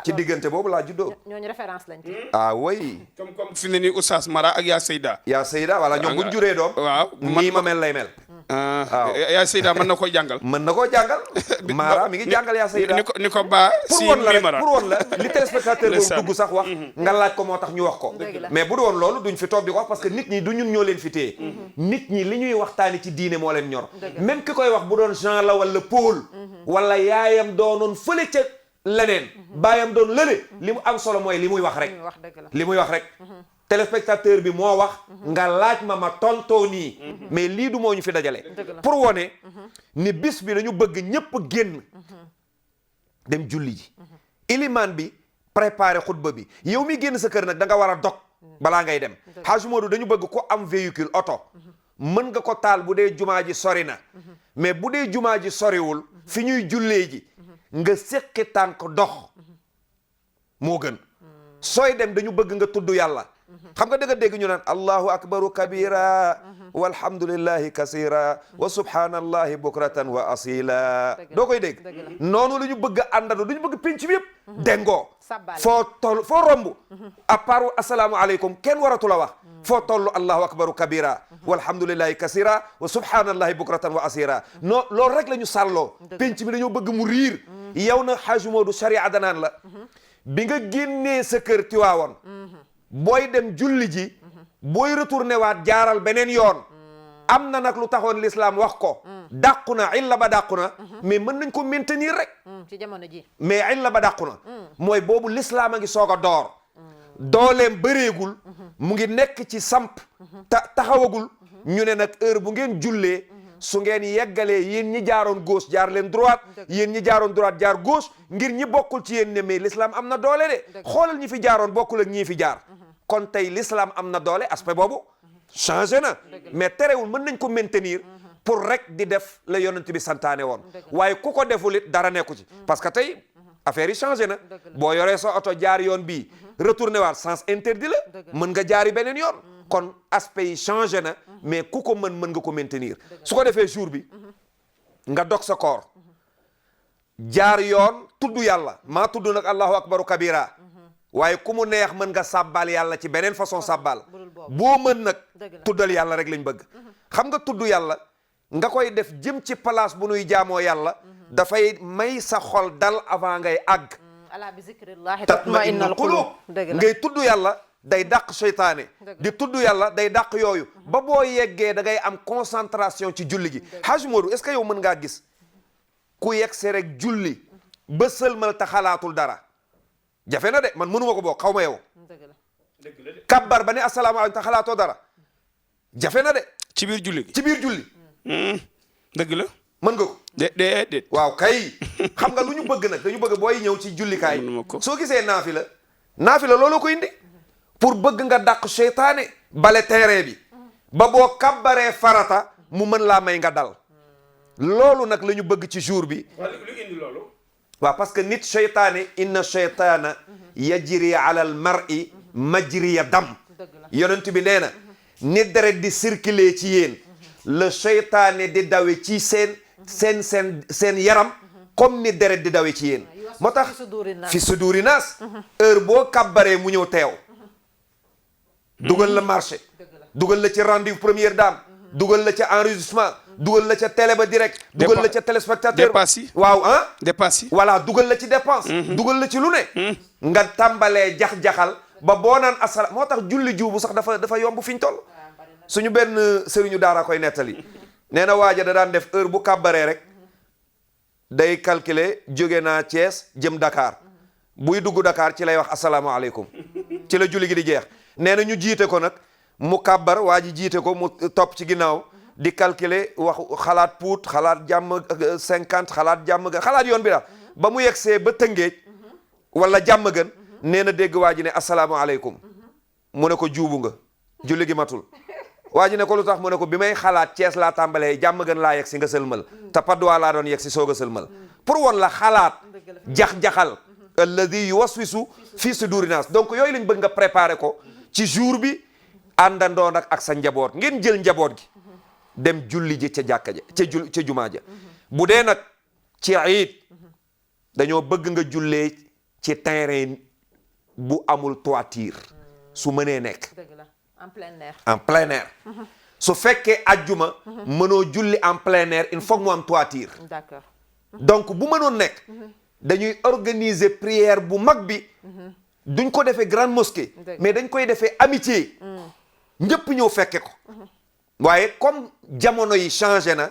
ci diggante boobu laa juddoo ñooñu référence lañ ci way comme fi ne ni Oustaz Mara ak yaa Seyda wala ñoom buñ juree doom waaw nii ma mel lay mel waaw yaa Seyda mën na koy jàngal Mara mi ngi jàngal yaa Seyda ni ko ba si Mimara pour woon la li téléspectateur boobu dugg sax wax nga laaj ko moo tax ñu wax ko mais bu doon loolu duñ fi toog di ko wax parce que nit ñi du ñun ñoo leen fi téye nit ñi li ñuy waxtaani ci diine moo leen ñor même ki koy wax bu doon Jean la wala Paul wala yaayam doonoon fële ca leneen baayam doon lële li mu am solo mooy li muy wax rek téléspectateur bi moo wax nga laaj ma tontoo nii mais lii du moo ñu fi dajale pour wone ni bis bi dañu bëgg ñëpp génn dem julli ji ilimaan bi préparé xutba bi yow mi génn sa kër nag da nga war a dog balaa ngay dem Hadj Modou dañu bëgg ko am véhicule oto mën nga ko taal bu dee jumaa ji sori na mais bu dee jumaa ji soriwul fi ñuy jullee ji nga séqi tànk dox moo gën sooy dem dañu bëgg nga tudd yàlla xam nga dëgg dégg ñu naan allahu akbaru kabira walhamdulillahi kasira wa subhanallahi bukratan wa asila doo koy dégg noonu la ñu bëgg a àndandoo du ñu bëgg penc bi yëpp dengoo foo romb à part asalaamu aleykum kenn waratu la wax foo toll allahu akbaru kabira walhamdulillahi kasira wa subhanallahi bukratan wa asira non loolu rek la ñu sàlloo penc bi dañoo bëgg mu riir yow na Hadj Modou sharia danaan la bi nga génnee sa kër Tiwaawoon booy dem julli ji booy retourné waat jaaral beneen yoon am na nag lu taxoon l'islam wax ko dàqu na illa ba dàqu na mais mën nañ ko maintenir rek ci jamono ji mais illa ba dàqu na mooy boobu l'islam a ngi soog a door dooleem bëreegul mu ngi nekk ci samp taxawagul ñu ne nag heure bu ngeen jullee su ngeen yeggalee yéen ñi jaaroon gauche jaar leen droite yéen ñi jaaroon droite jaar gauche ngir ñi bokkul ci yéen ne mais l'islam am na doole de xoolal ñi fi jaaroon bokkul ak ñii fi jaar kon tey l'islam am na doole aspect boobu changé na mais terewul mën nañ ko maintenir pour rek di def la yonent bi santaane woon waaye ku ko deful it dara nekku ci parce que tey affaire yi changé na boo yoree sa oto jaar yoon bii retourné waat sens interdit la mën nga jaari beneen yoon kon aspect yi changé na mais ku ko mën nga ko maintenir su ko defee jour bi nga dog sa koor jaar yoon tudd yàlla maa tudd nag allahu akbaru kabira waaye ku mu neex mën nga sàbbal yàlla ci beneen façon sàbbal boo mën nag tuddal yàlla rek lañ bëgg xam nga tudd yàlla nga koy def jëm ci place bu nuy jaamoo yàlla dafay may sa xol dal avant ngay àgg ala bi zikrillahi tatma'innul qulub ngay tudd yàlla day dàq seytaane di tudd yàlla day dàq yooyu ba boo yeggee da ngay am concentration ci julli gi Haj Modou est-ce que yow mën ngaa gis ku yegg see rek julli ba sëlmal te xalaatul dara jafe na de man mënuma ko bokk xaw ma yow kabbar ba ne asalaamaaleykum te xalaatoo dara jafe na de ci biir julli gi ci biir julli dëgg la mën nga ko déedéet waaw kay xam nga lu ñu bëgg nag dañu bëgg booy ñëw ci jullikaay soo gisee naafila looloo ko indi pour bëgg nga dàq seytaane bale terrain bi ba boo kabbaree farata mu mën laa may nga dal loolu nag la ñu bëgg ci jour bi lu indi loolu waaw parce que nit seytaane inna seytaana yajri ala al mar'i majriya dam yonent bi nee na nit deret di circuler ci yéen le seytaane di dawe ci seen yaram comme ni deret di dawe ci yéen moo tax fi suduri naas heure boo kabbaree mu ñëw teew dugal la marché dugal la ci rendez-vous première dame dugal la ca enregistrement dugal la ca télé ba direct dugal la ca téléspectateur dépense yi waaw ah dépense yi voilà dugal la ci dépense dugal la ci lu ne nga tàmbalee jax-jaxal ba boo naan asala moo tax julli juubu sax dafa yomb fi ñu toll suñu benn sëriñu daara koy nettali nee na waaja da daan def heure bu kàbbaree rek day calculer jóge naa Thiès jëm Dakar buy dugg Dakar ci lay wax asalaamaaleykum ci la julli gi di jeex nee na ñu jiite ko nag mu kàbbar waa ji jiite ko mu topp ci ginnaaw di calculer wax xalaat puut xalaat jàmm 50 xalaat jàmm gën xalaat yoon bi daal ba mu yegsee ba Tëngéej wala jàmm gën nee na dégg waa ji ne asalaamaaleykum mu ne ko juubu nga julli gi matul waa ji ne ko lu tax mu ne ko bi may xalaat Cees laa tàmbalee jàmm gën laa yegg si nga sëlmal te Padois laa doon yegg si soog a sëlmal pour woon la xalaat jax-jaxal alladi yuwaswisu fii suduri naas donc yooyu lañ bëgg nga préparer ko ci jour bi àndandoo nag ak sa njaboot ngeen jël njaboot gi dem julli ji ca jàkka ja ca jumaa ja bu dee nag ci iid dañoo bëgg nga jullee ci terrain bu amul toiture su mënee nekk en plein air en plein air su fekkee ajjuma mënoo julli en plein air il faut mu am toiture d'accord donc bu mënoon nekk dañuy organiser prière bu mag bi duñ ko defee grande mosquée mais dañ koy defee amitié ñëpp ñëw fekke ko waaye comme jamono yi changé na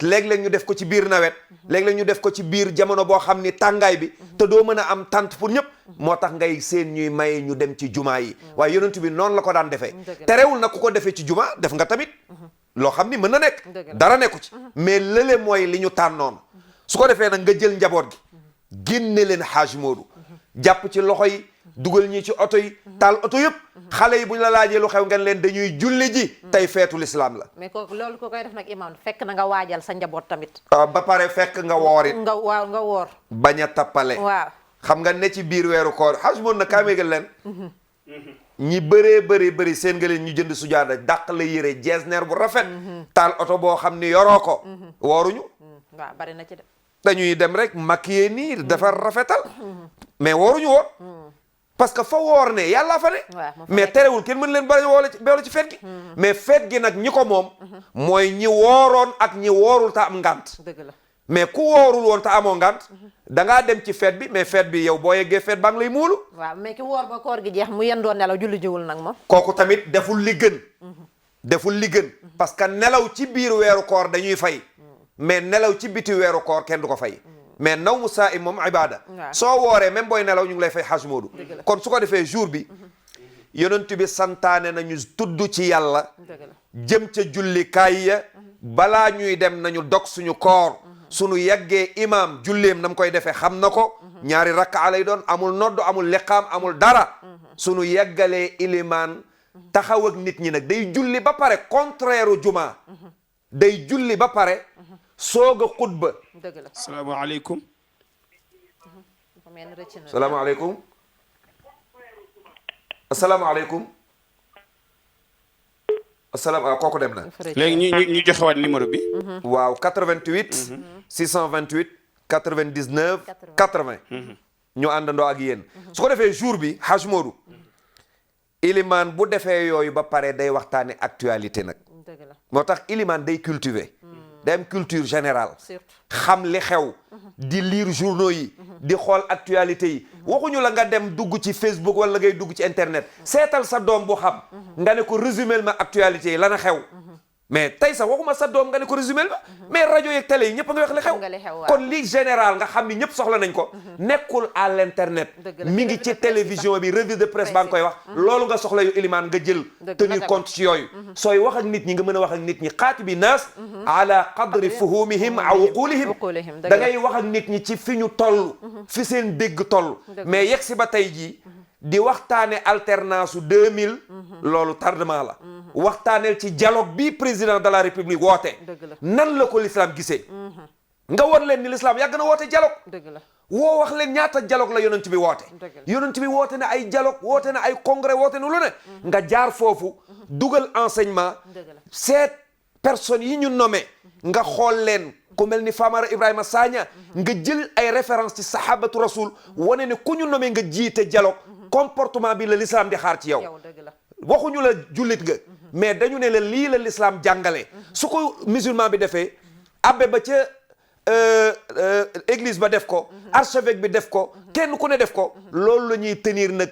léeg-léeg ñu def ko ci biir nawet léeg-léeg ñu def ko ci biir jamono boo xam ni tàngaay bi te doo mën a am tànt pour ñëpp moo tax ngay seen ñuy maye ñu dem ci jumaa yi waaye yonent bi noonu la ko daan defee terewul na ku ko defee ci jumaa def nga tamit loo xam ni mën na nekk dara nekku ci mais lële mooy li ñu tànnoon su ko defee nag nga jël njaboot gi génne leen Haj Modou jàpp ci loxo yi dugal ñi ci oto yi taal oto yëpp xale yi bu ñu la laajee lu xew ngeen leen dañuy julli ji tey feetu lislaam la mais ko loolu ko koy def nag imam fekk na nga waajal sa njaboot tamit ba pare fekk nga woor it nga woor bañ a tappale waaw xam nga ne ci biir weeru koor Haj Modou nag kaaméegal leen ñi bëri seen nga leen ñu jënd sujaada dàq la yére jeesneer bu rafet taal oto boo xam ni yoroo ko wooruñu waaw bari na ci de dañuy dem rek maquillé nii dafa rafetal mais wooruñu woor parce que fa woor ne yàllaa fa ne mais terewul kenn mën leen ba boole ci feet gi mais feet gi nag ñi ko moom mooy ñi wooroon ak ñi woorul te am ngant dëgg la mais ku woorul woon te amoo ngant da ngaa dem ci feet bi mais feet bi yow boo yeggee feet baa ngi lay muulu waaw mais ki woor ba koor gi jeex mu yendoo nelaw julli jiwul nag moom kooku tamit deful li gën parce que nelaw ci biir weeru koor dañuy fay mais nelaw ci biti weeru koor kenn du ko fay mais naw mu saa im moom ibada soo wooree même booy nelaw ñu ngi lay fay Haj Modou kon su ko defee jour bi yonent bi santaane nañu tudd ci yàlla jëm ca jullikaay ya balaa ñuy dem nañu dog suñu koor suñu yeggee imam julleem nam koy defee xam na ko ñaari rakka lay doon amul nodd amul liqaam amul dara suñu yeggalee ilimaan taxaw ak nit ñi nag day julli ba pare contraire u juma day julli ba pare soog a xutba. dëgg la. salaamaaleykum. salaamaaleykum. asalaamaaleykum. kooku dem na. léegi ñu joxewaat numéro bi. waaw 88. 628 99 80. ñu àndandoo ak yéen. su ko defee jour bi Haj Modou. ilimaan bu defee yooyu ba pare day waxtaane actualité nag. moo tax ilimaan day cultiver. day am culture générale. xam li xew. di lire journaux yi. di xool actualité yi. waxuñu la nga dem dugg ci Facebook wala ngay dugg ci internet. seetal sa doom bu xam. nga ne ko résumer ma actualité yi lana xew. mais tey sax waxuma sa doom nga ne ko résumé ma mais rajo yeeg télé yi ñëpp a nga wax li xew kon li général nga xam ni ñëpp soxla nañ ko nekkul à l'internet mi ngi ci télévision bi revue de presse baa ngi koy wax loolu nga soxla yu ilimaan nga jël tenir compte ci yooyu sooy wax ak nit ñi nga mën a wax ak nit ñi xaatibi naas ala qadri fuhumihim aw uqulihim da ngay wax ak nit ñi ci fi ñu toll fi seen dégg toll mais yegg si ba tey jii di waxtaane alternance su 2000 loolu tardement la waxtaaneel ci dialogue bi président de la république woote nan la ko l'islam gisee nga won leen ni l'islam yàgg na woote dialogue woo wax leen ñaata dialogue la yonent bi woote yonent bi woote na ay dialogue woote na ay congrès woote na lu ne nga jaar foofu dugal enseignement seet personnes yi ñu nommé nga xool leen ku mel ni Famara Ibrahima Sagna nga jël ay référence ci sahabatu rasul wane ne ku ñu nommé nga jiite dialogue comportement bi la l'islam di xaar ci yow waxuñu la jullit nga mais dañu ne la lii la l'islam jàngale su ko musulman bi defee abbé ba ca église ba def ko archevêque bi def ko kenn ku ne def ko loolu la ñuy tenir nag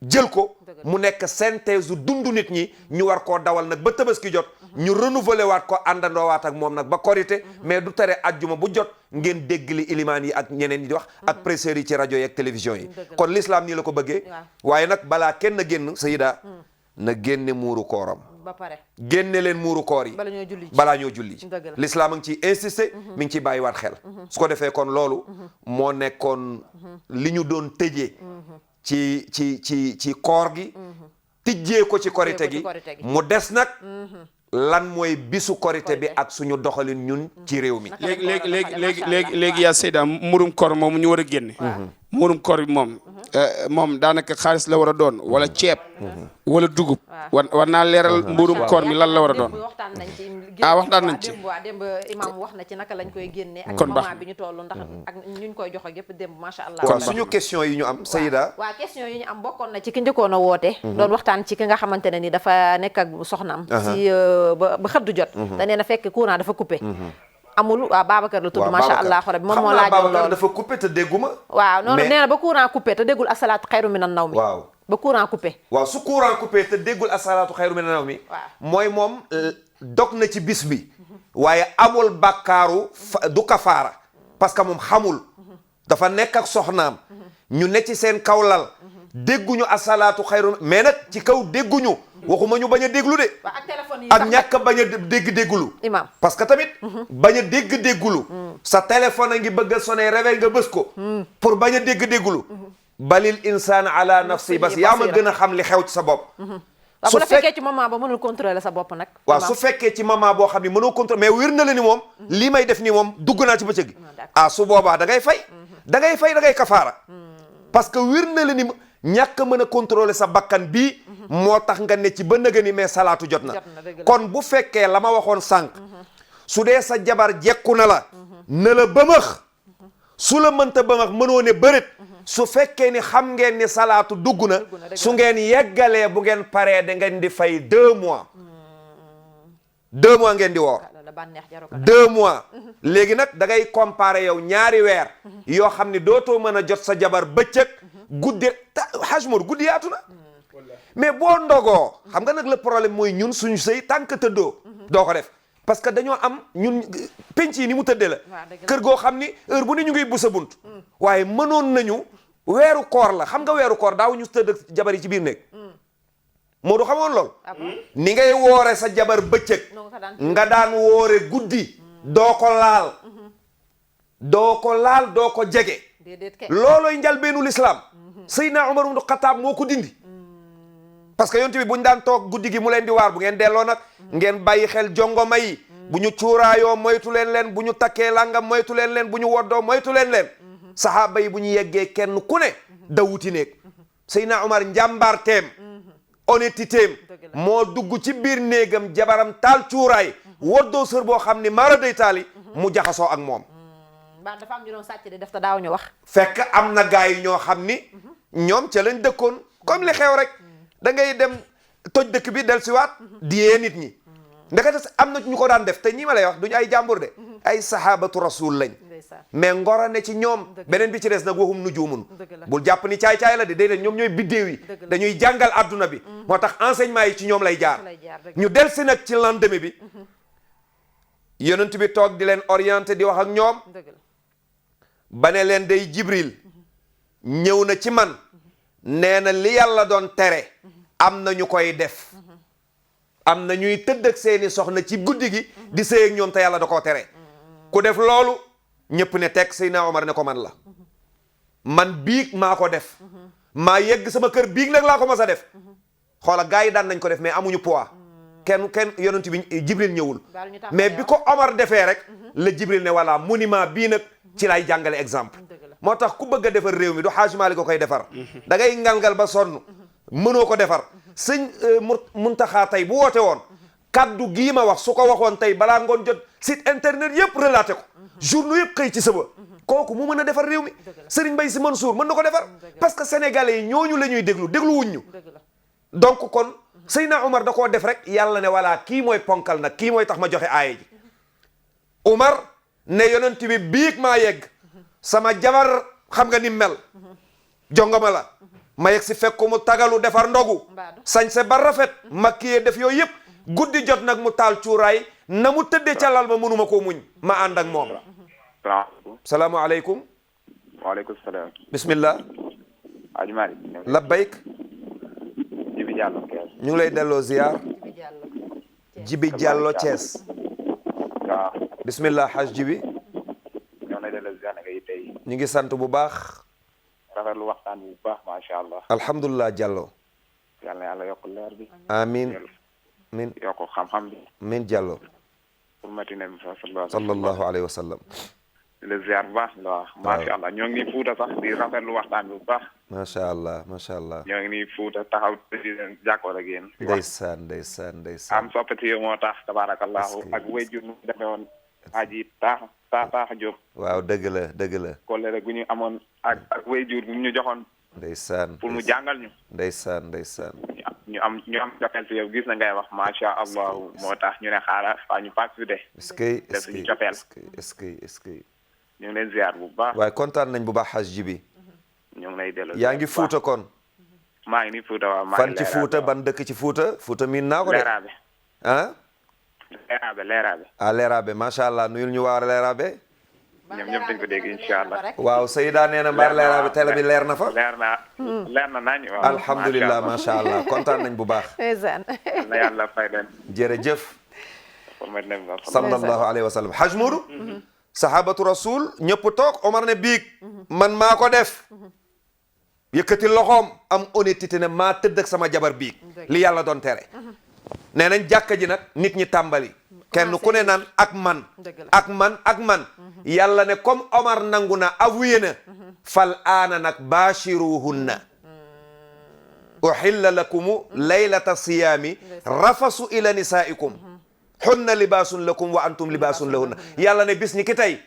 jël ko mu nekk synthèse u dundu nit ñi ñu war koo dawal nag ba tabaski jot ñu renouveler waat ko àndandoo waat ak moom nag ba korité mais du tere ajjuma bu jot ngeen dégg li ilimaan yi ak ñeneen ñi di wax ak presseurs yi ci rajo yi ak télévision yi kon l'islam nii la ko bëggee waaye nag balaa kenn génn sayida na génne muuru kooram ba pare génne leen muuru koor yi balaa ñoo julli ji l'islam a ngi ciy insister mi ngi ciy bàyyiwaat xel su ko defee kon loolu moo nekkoon li ñu doon tëjee ci koor gi tijjee ko ci korite gi mu des nag lan mooy bisu korite bi ak suñu doxalin ñun ci réew mi léegi yaa Seyda murum koor moom ñu war a génne murum koor bi moom daanaka xaalis la war a doon wala ceeb wala dugub war naa leeral mburum koor mi lan la war a doon waxtaan nañ ci démb imam wax na ci naka lañ koy génne ak kon moment bi ñu toll ndax ak ñu koy jox ak yëpp démb macha allah kon suñu question yi ñu am Sayida waaw question yi ñu am bokkoon na ci ki njëkkoon a woote doon waxtaan ci ki nga xamante ne ni dafa nekk ak soxnaam si ba xëddu jot da nee na fekk courant dafa coupé amul waaw Babacar la tudd macha allah rabbi moom moo laajoon loolu dafa coupé te dégguma waaw noonu nee na ba courant coupé te déggul asalaatu xayru minan nawmi waaw ba courant coupé waaw su courant coupé te déggul asalaatu xayru minan nawmi mooy moom dog na ci bis bi waaye amul bàkkaaru du kafaara parce que moom xamul dafa nekk ak soxnaam ñu ne ci seen kawlal dégguñu asalaatu xayru mais nag ci kaw dégguñu waxuma ñu bañ a déglu de ak ñàkk bañ a dégg-déggulu imam parce que tamit bañ a dégg-déggulu sa téléphone a ngi bëgg a sonné réveil nga bës ko pour bañ a dégg-déggulu balil insaan ala nafsi bas yaa ma gën a xam li xew ci sa bopp su fekkee ci moment ba mënul contrôler sa bopp nag waaw su fekkee ci moment boo xam ne mënoo contrôler mais wér na la ni moom lii may def nii moom dugg naa ci bëccëg gi su boobaa da ngay fay da ngay kafaara parce que wér na la ni ñàkk mën a contrôler sa bakkan bii moo tax nga ne ci ba nëga ni mais salaatu jot na kon bu fekkee la ma waxoon sànq su dee sa jabar jekku na la na la bëmëx su la mënta bëmëx mënoo ne bërit su fekkee ni xam ngeen ni salaatu dugg na su ngeen yeggalee bu ngeen paree da ngeen di fay 2 mois 2 mois ngeen di woor 2 mois léegi nag da ngay comparer yow ñaari weer yoo xam ni dootoo mën a jot sa jabar bëccëg guddi hajmor guddi yaatu na mais boo ndogoo xam nga nag le problème mooy ñun suñu sëy tant que tëddoo doo ko def parce que dañoo am ñun penc yi ni mu tëddee la kër goo xam ni heure bu ne ñu ngi bu sa bunt waaye mënoon nañu weeru koor la xam nga weeru koor daaw ñu tëdd jabar yi ci biir néeg moo du xamoon lool ni ngay woore sa jabar bëccëg nga daan woore guddi doo ko laal doo ko jege loolooy njalbeenu l'islam Seydina Umar ibn Khattab moo ko dindi parce que yonent bi bu ñu daan toog guddi gi mu leen di waar bu ngeen delloo nag ngeen bàyyi xel jongoma yi bu ñu cuuraayoo moytu leen bu ñu takkee langam moytu leen bu ñu woddoo moytu leen sahaaba yi bu ñu yeggee kenn ku ne dawuti néeg Seydina Omar njàmbaarteem honnêtetéem moo dugg ci biir néegam jabaram taal cuuraay woddoo sër boo xam ni maara day taali mu jaxasoo ak moom mbaa dafa am ñu doon sàcc de def te daaw ñu wax fekk am na gaay yi ñoo xam ni ñoom ca lañ dëkkoon comme li xew rek da ngay dem toj dëkk bi del siwaat diyee nit ñi ndekete am na ñu ko daan def te ñi ma lay wax duñu ay jàmbur de ay sahabatu rasul lañ mais ngora ne ci ñoom beneen bi ci des nag waxum nujuumun bul jàpp ni caay-caay la de déedéet ñoom ñooy biddéew yi dañuy jàngal adduna bi moo tax enseignement yi ci ñoom lay jaar ñu del si nag ci lendemain bi yonent bi toog di leen orienté di wax ak ñoom ba ne leen day Jibril ñëw na ci man nee na li yàlla doon tere am na ñu koy def am na ñuy tëdd ak seeni soxna ci guddi gi di sëy ak ñoom te yàlla da koo tere ku def loolu ñëpp ne teg Seydina Omar ne ko man la man biig maa ko def maa yegg sama kër biig nag laa ko mas a def xoola gars yi daan nañ ko def mais amuñu poids kenn yonent bi Jibril ñëwul mais bi ko Omar defee rek la Jibril ne voilà monument bii nag ci lay jàngale exemple moo tax ku bëgg a defar réew mi du Hajji Maalik ko koy defar da ngay ngal-ngal ba sonn mënoo ko defar sëñ Muntaxa tey bu woote woon kaddu gii ma wax su ko waxoon tey balaa ngoon jot site internet yëpp relaté ko journaux yëpp xëy ci sëba kooku mu mën a defar réew mi Serigne Mbaye Sy Mansour mën na ko defar parce que sénégalais yi ñooñu la ñuy déglu wuñ ñu donc kon Seydina Omar da koo def rek yàlla ne voilà kii mooy ponkal nag kii mooy tax ma joxe aaya ji Omar ne yonent bi biig maa yegg sama jabar xam nga ni mel jongoma la ma yegg si fekk mu tagalu defar ndogu sañse ba rafet makkiyee def yooyu yëpp guddi jot nag mu taal cuuraay na mu tëddee ca lal ma mënuma koo muñ ma ànd ak moom salaamaaleykum waaleykum salaam bismillah Aji Malik labbayk Jibi Diallo ñu ngi lay delloo ziar Jibi Diallo Thiès waaw bismillah haj Jibi ñoo lay delloo ziar nga tey ñu ngi sant bu baax rafetlu waxtaan bu baax macha allah alhamdulilah Diallo yal na yàlla yokk leer bi amin min yokk xam-xam bi min Diallo hurmati nabi sallallahu alayhi wa sallam le ziar bu baax la wax macha allah ñoo ngi nii Fuuta sax di rafetlu waxtaan bi bu baax macha allah macha allah ñoo ngi nii Fuuta taxaw di jàkkoor ak yéen ndeysaan am soppati yow moo tax tabarakallahu ak wéjjur mu defe woon aji taax Jóob waaw dëgg la kollere gu ñu amoon ak wéjjur bi ñu joxoon ndeysaan pour mu jàngal ñu ndeysaan ñu am cofeel si yow gis na ngay wax macha allah moo tax ñu ne xaaral faa ñu participer def suñu cofeel est-ce que ñu ngi leen ziar bu baax waaye kontaan nañ bu baax xaj Jibi ñu ngi lay delloo yaa ngi Fuuta kon maa ngi nii Fuuta waaw fan ci Fuuta ban dëkk ci Fuuta miin naa ko de Leeraabe ah Leeraabe Leeraabe macha allah nuyul ñu waa Leeraabe ñoom ñëpp dañ ko dégg incha allah waaw Seyda nee na mbaar Leeraabe télé bi leer na fa leer na nañ waaw alhamdulilah macha allah kontaan nañ bu baax na yàlla fay leen jërëjëf sallallahu alayhi wa sallam haj Moodu sahabatu rasul ñëpp toog Omar ne biig man maa ko def yëkkati loxoom am honnêteté ne maa tëdd ak sama jabar biig li yàlla doon tere nee nañ jàkka ji nag nit ñi tàmbali kenn ku ne naan ak man yàlla ne comme Omar nangu na avoué na fal aana nag baashiruhunna uhilla lakumu laylata siyaami rafasu ila nisaikum hunna libaasun lakum wa antum libaasun lahunna yàlla ne bis ni ki tey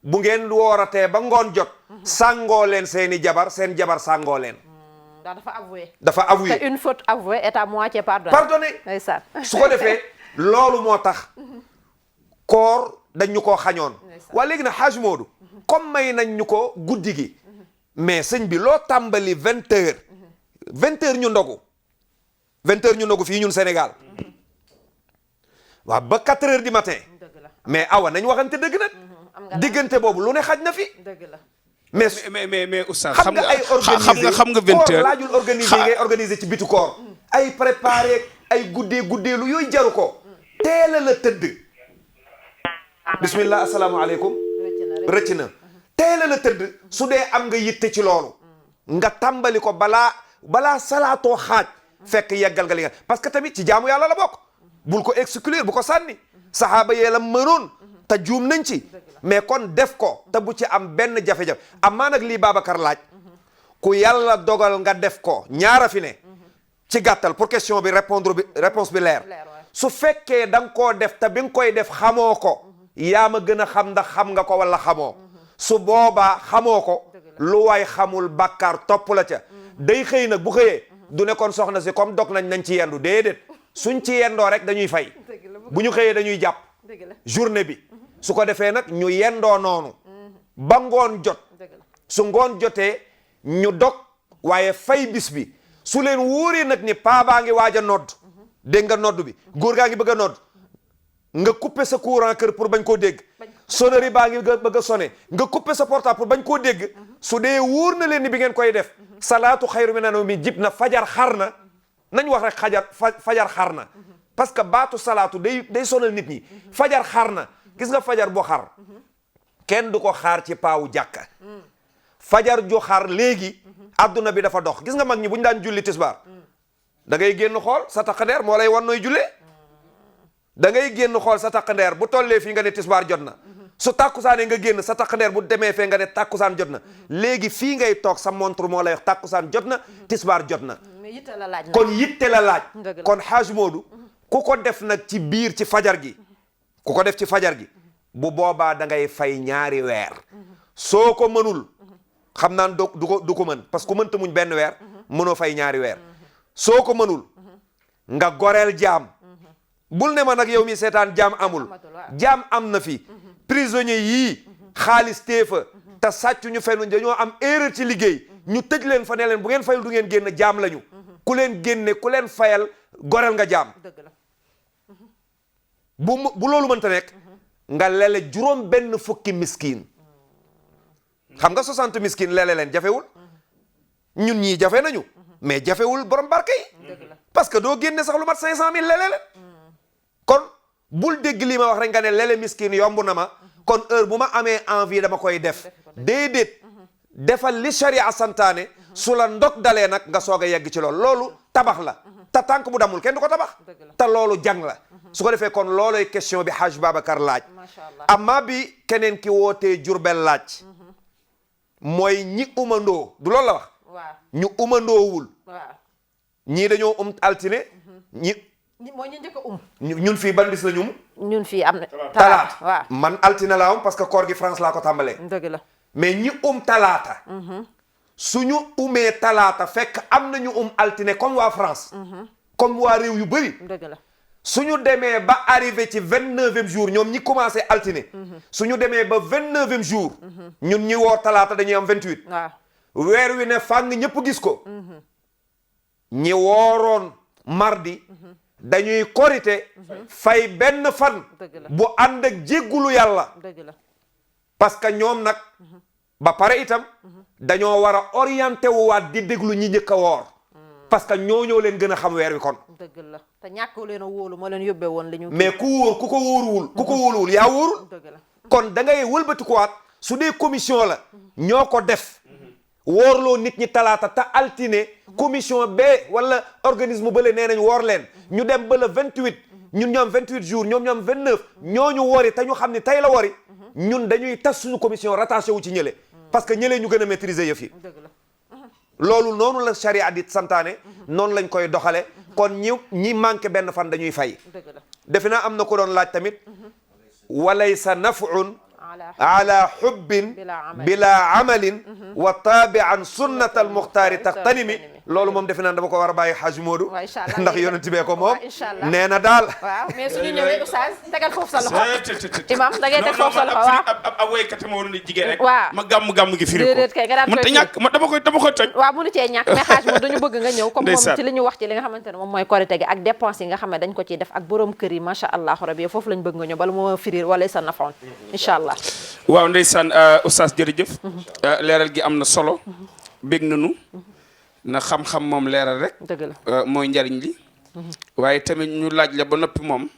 bu ngeen wooratee ba ngoon jot sàngoo leen seeni jabar seen jabar sàngoo leen dafa avoué te une faute avouée est à moitié pardonnée su ko defee loolu moo tax koor dañ ñu koo xañoon waa léegi nag Haj Moodu comme may nañ ñu ko guddi gi mais sëñ bi loo tàmbali 20 heures ñu ndogu 20 heures ñu ndogu fii ñun Sénégal waaw ba 4 heures du matin mais awa nañ waxante dëgg nag diggante boobu lu ne xaj na fi mais oustaz xam nga ay organisé xam nga 20 heures laajul organisé ngay organisé ci bitu koor ay préparé ay guddeelu yooyu jaru ko teela la tëdd bismillah asalaamaaleykum rëcc na teela la tëdd su dee am nga yitte ci loolu nga tàmbali ko balaa salaatoo xaaj fekk yeggal nga li nga parce que tamit ci jaamu yàlla la bokk bul ko exclure bu ko sànni saxaaba yee la mënoon te juum nañ ci mais kon def ko te bu ci am benn jafe-jafe amaa nag lii Babacar laaj ku yàlla dogal nga def ko ñaara fi ne ci gàttal pour question bi réponse bi leer su fekkee da nga koo def te bi nga koy def xamoo ko yaa ma gën a xam ndax xam nga ko wala xamoo su boobaa xamoo ko lu waay xamul bàkkaar topp la ca day xëy nag bu xëyee du ne kon soxna si comme dog nañ ci yendu déedéet suñ ci yendoo rek dañuy fay bu ñu xëyee dañuy jàpp journée bi su ko defee nag ñu yendoo noonu ba ngoon jot su ngoon jotee ñu dog waaye fay bis bi su leen wóoree nag ni paa baa ngi waaj a nodd dégg nga nodd bi góor gaa ngi bëgg a nodd nga couper sa courant kër pour bañ koo dégg sonnerie baa ngi bëgg a sonné nga couper sa portable pour bañ koo dégg su dee wóor na leen ni bi ngeen koy def salaatu xayru mina nawmi jib na fajar xar na nañ wax rek fajar xar na parce que baatu salaatu day sonal nit ñi fajar xar na gis nga fajar bu xar kenn du ko xaar ci paawu jàkka fajar ju xar léegi adduna bi dafa dox gis nga mag ñi bu ñu daan julli tisbaar da ngay génn xool sa taqandeer moo lay wan nooy jullee da ngay génn xool sa taqandeer bu tollee fii nga ne tisbaar jot na su tàkkusaanee nga génn sa taqandeer bu demee fee nga ne tàkkusaan jot na léegi fii ngay toog sa montre moo lay wax tàkkusaan jot na tisbaar jot na kon yitte la laaj kon Haj Modou ku ko def nag ci biir ci fajar gi ku ko def ci fajar gi bu boobaa da ngay fay ñaari weer soo ko mënul xam naan du ko mën parce que ku mënta muñ benn weer mënoo fay ñaari weer soo ko mënul nga goreel jaam bul ne ma nag yow mi seetaan jaam amul jaam am na fi prisonnier yii xaalis téefa te sàccu ñu fenn dañoo am erreur ci liggéey ñu tëj leen fa ne leen bu ngeen fayul du ngeen génn jaam lañu ku leen génne ku leen fayal goreel nga jaam bu loolu mënta nekk nga lele juróom benn fukki miskin xam nga 60 miskin lele leen jafewul ñun ñii jafe nañu mais jafewul borom barke yi parce que doo génne sax lu mat 500 000 lele leen kon bul dégg li ma wax rek nga ne lele miskin yomb na ma kon heure bu ma amee envie dama koy def déedéet defal li sharia santaane su la ndog dalee nag nga soog a yegg ci loolu tabax la te tànk bu damul kenn du ko tabax te loolu jàng la su ko defee kon looloy question bi Haj Babacar laaj amma bi keneen ki wootee Jurbel laaj mooy ñi umandoo du loolu la wax ñu umandoowul ñii dañoo altine ñi mooy ñu njëkk a ñun fii ban bis la ñu ñun fii am na talaata waaw man altine laa parce que koor gi France laa ko tàmbalee dëgg la mais ñi talaata suñu umee talaata fekk am nañu altine comme waa France comme waa réew yu bëri dëgg la suñu demee ba arrivé ci 29e jour ñoom ñi commencé altine suñu demee ba 29e jour ñun ñi woor talaata dañuy am 28 waaw weer wi ne fàng ñëpp gis ko ñi wooroon mardi dañuy korite fay benn fan bu ànd ak jéggulu yàlla dëgg la parce que ñoom nag ba pare itam dañoo war a orienté wu waat di déglu ñi njëkk a woor parce que ñoo leen gën a xam weer wi kon dëgg la te ñàkk leen a wóolu moo leen yóbbee woon li ñu mais ku wóor ku ko wóoruwul yaa wóorul dëgg la kon da ngay wëlbatikuwaat su dee commission la ñoo ko def woorloo nit ñi talaata te altine commission bee wala organisme bële nee nañ woor leen ñu dem ba le 28 ñun ñoom 28 jours ñoom ñoom 29 ñooñu wori te ñu xam ni tey la wori ñun dañuy tas suñu commission rattaché wu ci ñële parce que ñële ñu gën a maîtriser yëf yi loolu noonu la charia di santaane noonu lañ koy doxale kon ñi manqué benn fan dañuy fay defe naa am na ko doon laaj tamit walaysa naf'un ala hubbin bila amalin wa tabi'an sunnat al muxtaari taqtanimi loolu moom defe naa dama ko war a bàyyi Haj Modou ndax yonent bee ko moom nee na daal waaw mais suñu ñëwee oustaz tegal foofu sa loxo imam da ngay teg foofu sa loxo waaw ab woykat ma woon jigéen rek waaw ma gàmm gi firi ko déedéet kay nga daan koy ñàkk ma dama koy toj waaw mënu cee ñàkk mais Haj Modou dañu bëgg nga ñëw comme moom ci li ñu wax ci li nga xamante ne moom mooy korite gi ak dépense yi nga xam ne dañ ko ciy def ak borom kër yi macha allah rabbi foofu lañ bëgg nga ñëw bala moo firir wala sa nafoon incha allah waaw ndeysaan oustaz jërëjëf leeral gi am na solo bég nañu na xam-xam moom leeral rek dëgg la mooy njariñ li waaye tamit ñu laaj la ba noppi moom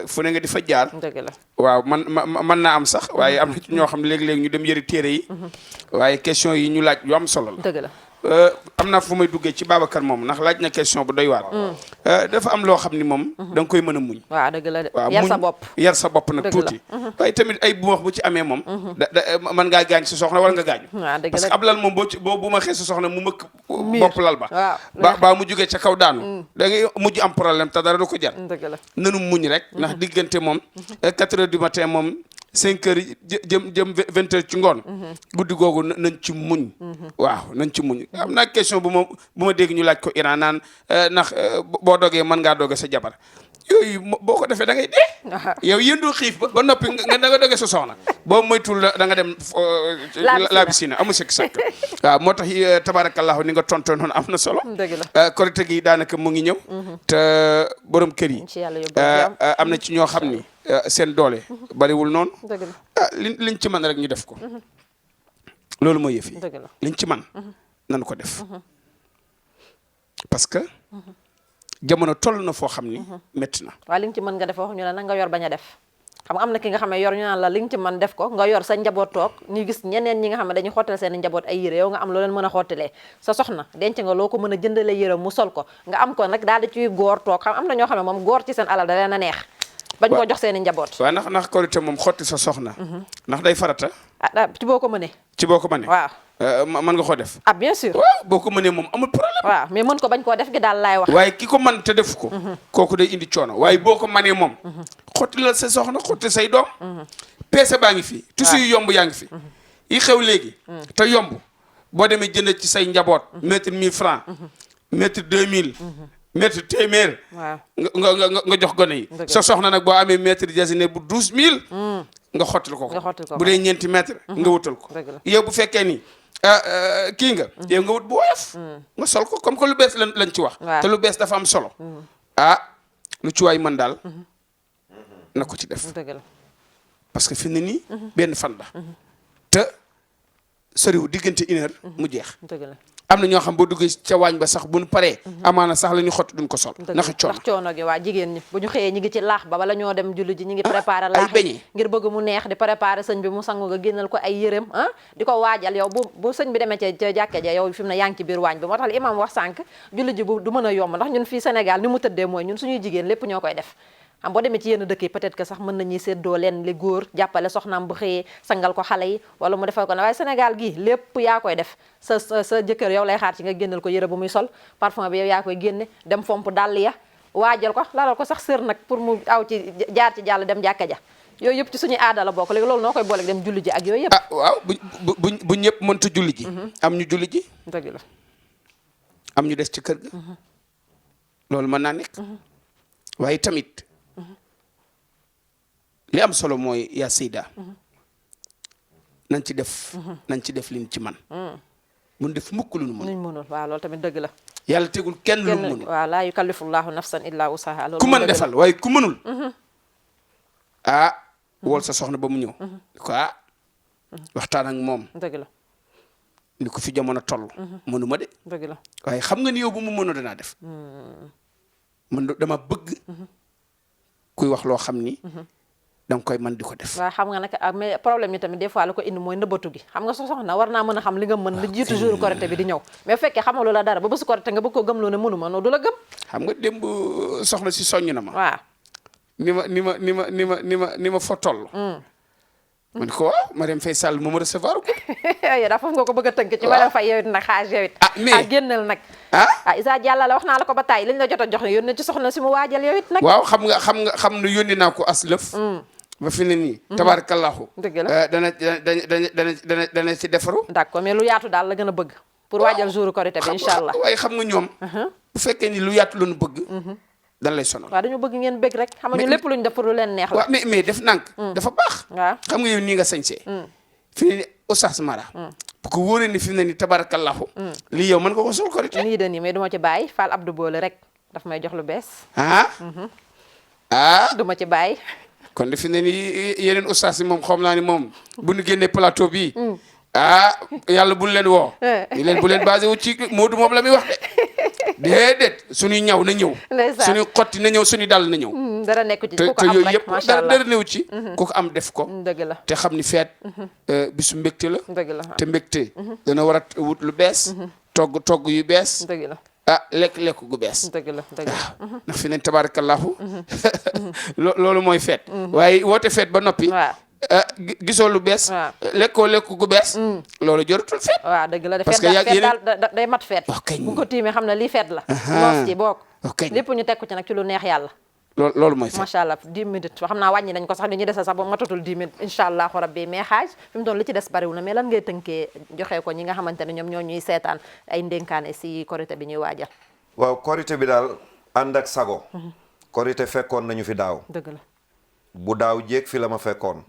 fu ne nga di fa jaar dëgg la waaw man naa am sax waaye am na ci ñoo xam léeg-léeg ñu dem yëri téere yi waaye question yi ñu laaj yu am solo la dëgg la am naa fu may duggee ci Babacar moom ndax laaj na question bu doy waar. dafa am loo xam ni moom. da nga koy mën a muñ. waaw dëgg la de waaw yar sa bopp. yar sa bopp nag tuuti. waaye tamit ay bu wax bu ci amee moom. mën ngaa gaañ sa soxna wala nga gaañu. waaw dëgg la parce que ab lal moom bu ma xee sa soxna mu mëkk miir bopp lal ba. waaw ba mu jógee ca kaw daanu. da ngay mujj am problème te dara du ko jar. dëgg la nanu muñ rek. ndax diggante moom 4 heures du matin moom 5 heures jëm 20 heures ci ngoon. guddi googu nañ ci muñ. waaw nañ ci muñ am naa question bu ma dégg ñu laaj ko Iran naan ndax boo dogee mën ngaa doge sa jabar yooyu boo ko defee da ngay dee. yow yëndoo xiif ba noppi nga da nga doge sa soxna boo moytul da nga dem. la piscine amul sekk sakk. waaw moo tax tabarakallahu ni nga tonto noonu am na solo. dëgg la korite gi daanaka mu ngi ñëw. te borom kër yi. am na ci ñoo xam ni seen doole bariwul noonu. dëgg la liñ ci mën rek ñu def ko. loolu mooy yëf yi. dëgg la liñ ci man nan ko def. parce que jamono toll na foo xam ni métti na. waaw li nga ci mën nga def wax ñu ne nag nga yor bañ a def xam nga am na ki nga xam ne yor ñu naan la li nga ci mën def ko nga yor sa njaboot toog ñu gis ñeneen ñi nga xam ne dañuy xottal seen njaboot ay yére yow nga am loo leen mën a xottalee sa soxna denc nga loo ko mën a jëndale yére mu sol ko nga am ko nag daal di ciy góor toog xam am na ñoo xam ne moom góor ci seen alal da leen a neex bañ koo jox seen i njaboot. waaw ndax korite moom xotti sa soxna. ndax day farata. ci boo ko mënee. ci boo ko mënee. waaw. mën nga koo def. ah bien sûr. waaw boo ko mënee moom amul problème. waaw mais mën ko bañ koo def gi daal laay wax. waaye ki ko mën te def ko. kooku day indi coono waaye boo ko mënee moom. xotti la sa soxna xotti say doom. peese baa ngi fi. tissu yu yomb yaa ngi fi. yi xew léegi. te yomb boo demee jënd ci say njaboot. mètre 1000 francs. mètre 2000. mètre téeméer. waaw nga jox gone yi. sa soxna nag boo amee mètre jasine bu 12000. nga xottil ko bu dee ñeenti mètre. nga wutal ko yow bu fekkee ni kii nga. yow nga wut bu woyof. nga sol ko comme que lu bees lañ ci wax. te lu bees dafa am solo. lu ci waay mën daal. na ko ci def. parce que fi ne nii. benn fan la. te soriwul diggante 1 heure. mu jeex. am na ñoo xam boo duggee ca waañ ba sax bu ñu paree. amaana sax la ñu xott duñ ko sol. ndax coono gi waa jigéen ñi bu ñu xëyee ñi ngi ci laax ba bala ñoo dem julli ji ñi ngi préparé laax yi ngir bëgg mu neex di préparé sëñ bi mu sangu nga génnal ko ay yërëm di ko waajal yow bu sëñ bi demee ca jàkke ja yow fi mu ne yaa ngi ci biir waañ bi moo tax li imam wax sànq julli ji bu du mën a yomb ndax ñun fii Sénégal ni mu tëddee mooy ñun suñuy jigéen lépp ñoo koy def xam boo demee ci yenn dëkk yi peut-être que sax mën nañuy séddoo leen li góor jàppale soxnaam bu xëyee sangal ko xale yi wala mu defal ko ne waaye Sénégal gi lépp yaa koy def sa jëkkër yow lay xaar ci nga génnal ko yëre bu muy sol parfum bi yow yaa koy génne dem fomp dàll ya waajal ko lalal ko sax sër nag pour mu aw ci jaar ci jàll dem jàkka ja yooyu yëpp ci suñuy aada la bokk léegi loolu noo koy booleeg dem julli ji ak yooyu yëpp waaw bu ñëpp mënta julli ji am ñu julli ji dëgg la am ñu des ci kër ga loolu mën naa nekk waaye tamit li am solo mooy yaa Seyda nañ ci def liñ ci man mun def mukk lu nu mënul waaw loolu tamit dëgg la yàlla tegul kenn lu mu mënul waaw laa yukallifullahu nafsan illa wusaha loolu ku mën defal waaye ku mënul wool sa soxna ba mu ñëw di ko waxtaan ak moom dëgg la ni ko fi jamono toll mënuma de dëgg la waaye xam nga ni yow bu mu mënoo danaa def man dama bëgg kuy wax loo xam ni danga koy mën di ko def waaw xam nga nag mais problème yi tamit des fois la ko indi mooy nëbbatu gi xam nga sa soxna war naa mën a xam li nga mën li jiitu jour korité bi di ñëw mais fekkee xamalu la dara ba bésu korité nga bëgg ko gëm loo ne mënuma noonu du la gëm xam nga démb soxna si soññ na ma waaw ni ma fa toll man ko waaw Marième Faye Sall moom recevoir ko yow daa foofu nga ko bëgg a tënk ci Marième Faye yow it nag xaaj yow it mais génnal nag Isa Diallo la wax naa la ko ba tàyyi liñ la jot a jox ne yónnee ci soxna si mu waajal yow it nag waaw xam ne yónni naa ko as lëf ba fi ne nii tabarakallahu dëgg la dana ci defaru d'accord mais lu yaatu daal la gën a bëgg pour waajal jour korité bi incha allah waaye xam nga ñoom bu fekkee ni lu yaatu lañu bëgg dan lay sonal waaw dañu bëgg ngeen bëgg rek xam nga ñu lépp luñ def pour lu leen neex la waaw mais def nànk dafa baax waaw xam nga yow nii nga sañsee fi ne ni Oustaz Mara bu ko wóoree ni fi ne ni tabarakallahu lii yow mën nga ko sol korité nii de nii mais du ma ci bàyyi Fall Abdou Boole rek daf may jox lu bees du ma ci bàyyi kon de fi ne ni yeneen Oustaz yi moom xam naa ni moom bu ñu génnee plateau bi yàlla buñ leen woo bu leen basé wu ci Modou moom la muy wax de déedéet suñuy ñaw na ñëw suñuy xotti na ñëw suñuy dal na ñëw dara nekk ci ku ko te am yooyu rek yëpp macha allah dara néew ci ku ko am def ko dëgg la te xam ni feet bisu mbégte la dëgg la te mbégte dana war a wut lu bees togg yu bees dëgg la lekk gu bees dëgg la waaw ndax fi ne tabarakallahu loolu mooy feet waaye woote feet ba noppi gisoo lu bees lekk gu bees loolu jorutul feet waaw dëgg la parce que feet daal day mat feet bu ko tiimee xam ne lii feet la moos ci bokk lépp ñu teg ko ci nag ci lu neex yàlla loolu mooy feet macha allah 10 minutes xam naa wàññi nañ ko sax dañuy dese sax ba matatul 10 minutes incha allahu rabbi mais xaaj fi mu doon li ci des bariwul na mais lan ngay tënkee joxe ko ñi nga xamante ne ñoom ñoo ñuy seetaan ay ndénkaane si korité bi ñuy waajal waaw korité bi daal ànd ak sago korité fekkoon nañu fi daaw dëgg la bu daaw jéeg fi la ma fekkoon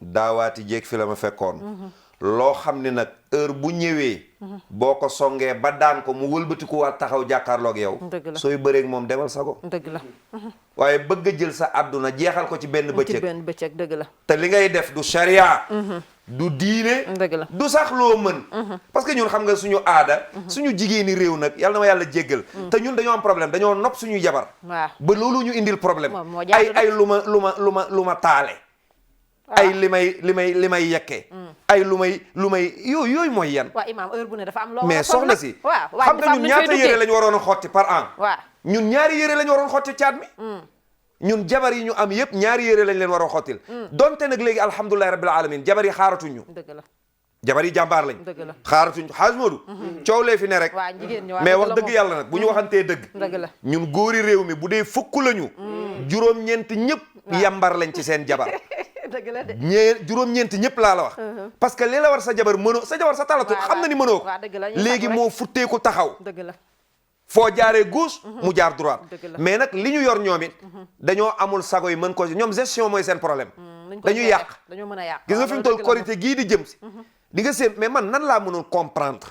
daawaati jéeg fi la ma fekkoon loo xam ne nag heure bu ñëwee boo ko songee ba daan ko mu wëlbatiku waat taxaw jàkkaarloog yow sooy bëreeg moom demal sago dëgg la waaye bëgg a jël sa àdduna jeexal ko ci benn bëccëg dëgg la te li ngay def du sharia du diine dëgg la du sax loo mën parce que ñun xam nga suñu aada suñu jigéeni réew nag yàlla na ma yàlla jéggal te ñun dañoo am problème dañoo nopp suñu jabar waaw ba loolu ñu indil problème ay lu ma taale ay li may yekkee ay lu may yooyu mooy yan waaw imaam heure bu ne dafa am loo mais soxna si xam nga ñun ñaata yére lañ waroon a xotti par an waaw ñun ñaari yére lañ waroon xotti caat mi ñun jabar yi ñu am yëpp ñaari yére lañ leen war a xottil donte nag léegi alhamdulilahi rabbil alamin jabar yi xaaratuñ ñu dëgg la jabar yi jàmbaar lañ dëgg la xaaratuñ xaaj Moodu coow lee fi ne rek waaw jigéen ñi mais wax dëgg yàlla nag bu ñu waxantee dëgg la ñun góori réew mi bu dee fukk lañu juróom-ñeent ñëpp yambar lañ ci seen jabar dëgg la de juróom-ñeent ñëpp laa la wax parce que li la war sa jabar sa talatu xam na ni mënoo ko léegi moo futteeku taxaw dëgg la foo jaaree gauche mu jaar droite mais nag li ñu yor ñoom it dañoo amul sago yi mën ko ñoom gestion mooy seen problème dañuy yàq dañoo mën a yàq gis nga fi mu toll korité gii di jëm si di nga seen mais man nan laa mënul comprendre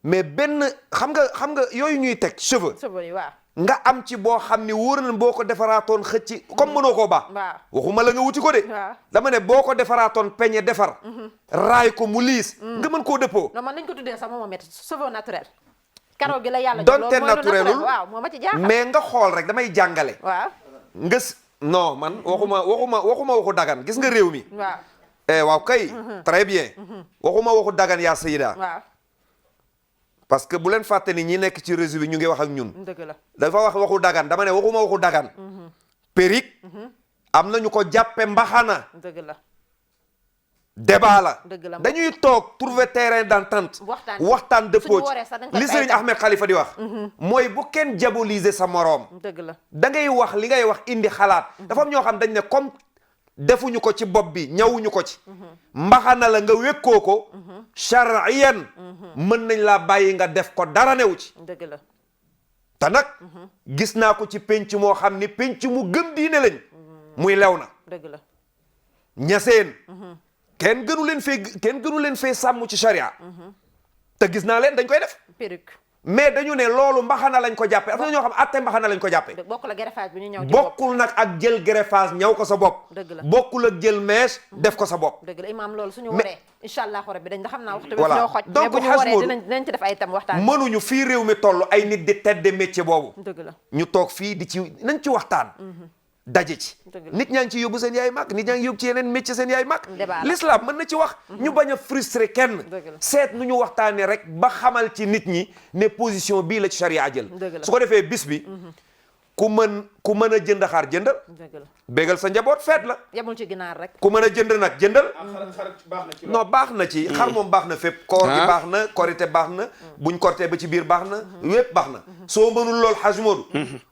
mais benn xam nga yooyu ñuy teg cheveux waaw nga am ci boo xam ni wóor na boo ko defaraatoon xëcc comme mënoo koo baax waxuma la nga wuti ko de dama ne boo ko defaraatoon peñe defar raay ko mu liis nga mën koo dëppoo non man nañ ko tuddee sax moom cheveux naturel karaw gi la yàlla donte naturelul waaw moo ma ci jaaxal mais nga xool rek damay jàngale waaw nga non man waxuma waxu dagan gis nga réew mi waaw waaw kay très bien waxuma waxu dagan yaa sayida waaw parce que bu leen fàtte ni ñi nekk ci réseau bi ñu ngi wax ak ñun dëgg la dafa wax waxu dagan dama ne waxuma waxu dagan périk am nañu ko jàppe mbaxana dëgg la débat la dëgg la dañuy toog trouver terrain d'entente waxtaan dëppoo ci li sëriñ Ahmed Khalifa di wax mooy bu kenn diaboliser sa moroom dëgg la da ngay wax li ngay wax indi xalaat dafa am ñoo xam dañ ne comme defuñu ko ci bopp bi ñawuñu ko ci mbaxana la nga wékkoo ko chariyan mën nañ laa bàyyi nga def ko dara newu ci dëgg la te nag gis naa ko ci penc moo xam ni penc mu gëm diine lañ muy lew na dëgg la ñaseen kenn gënu leen fee sàmm ci charia te gis naa leen dañ koy def perruque mais dañu ne loolu mbaxana lañ ko jàppee am na ñoo xam atte mbaxana lañ ko jàppee bokkul ak greffage bi ñu ñëw ci bokkul nag ak jël greffage ñaw ko sa bopp dëgg la bokkul ak jël mèche def ko sa bopp dëgg la imaam loolu suñu waree incha allah rabbi dañ da xam naa waxtu bi voilà ñoo xoj donc mais bu ñu waree dinañ ci def ay tam waxtaan mënuñu fii réew mi toll ay nit di tedde métier boobu dëgg la ñu toog fii di ci nañ ci waxtaan daje ci nit ñaa ngi ci yóbbu seen yaay màgg nit ñaa ngi yóbbu ci yeneen métier seen yaay màgg l'islam mën na ci wax ñu bañ a frustré kenn seet nu ñu waxtaanee rek ba xamal ci nit ñi ne position bii la ci charia jël su ko defee bis bi ku mën a jënd xar jëndal bégal sa njaboot feet la yemul ci ginaar rek ku mën a jënd nag jëndal non baax na ci xar moom baax na fépp koor gi baax na korité baax na buñ korité ba ci biir baax na wépp baax na soo mënul lool Haj Modou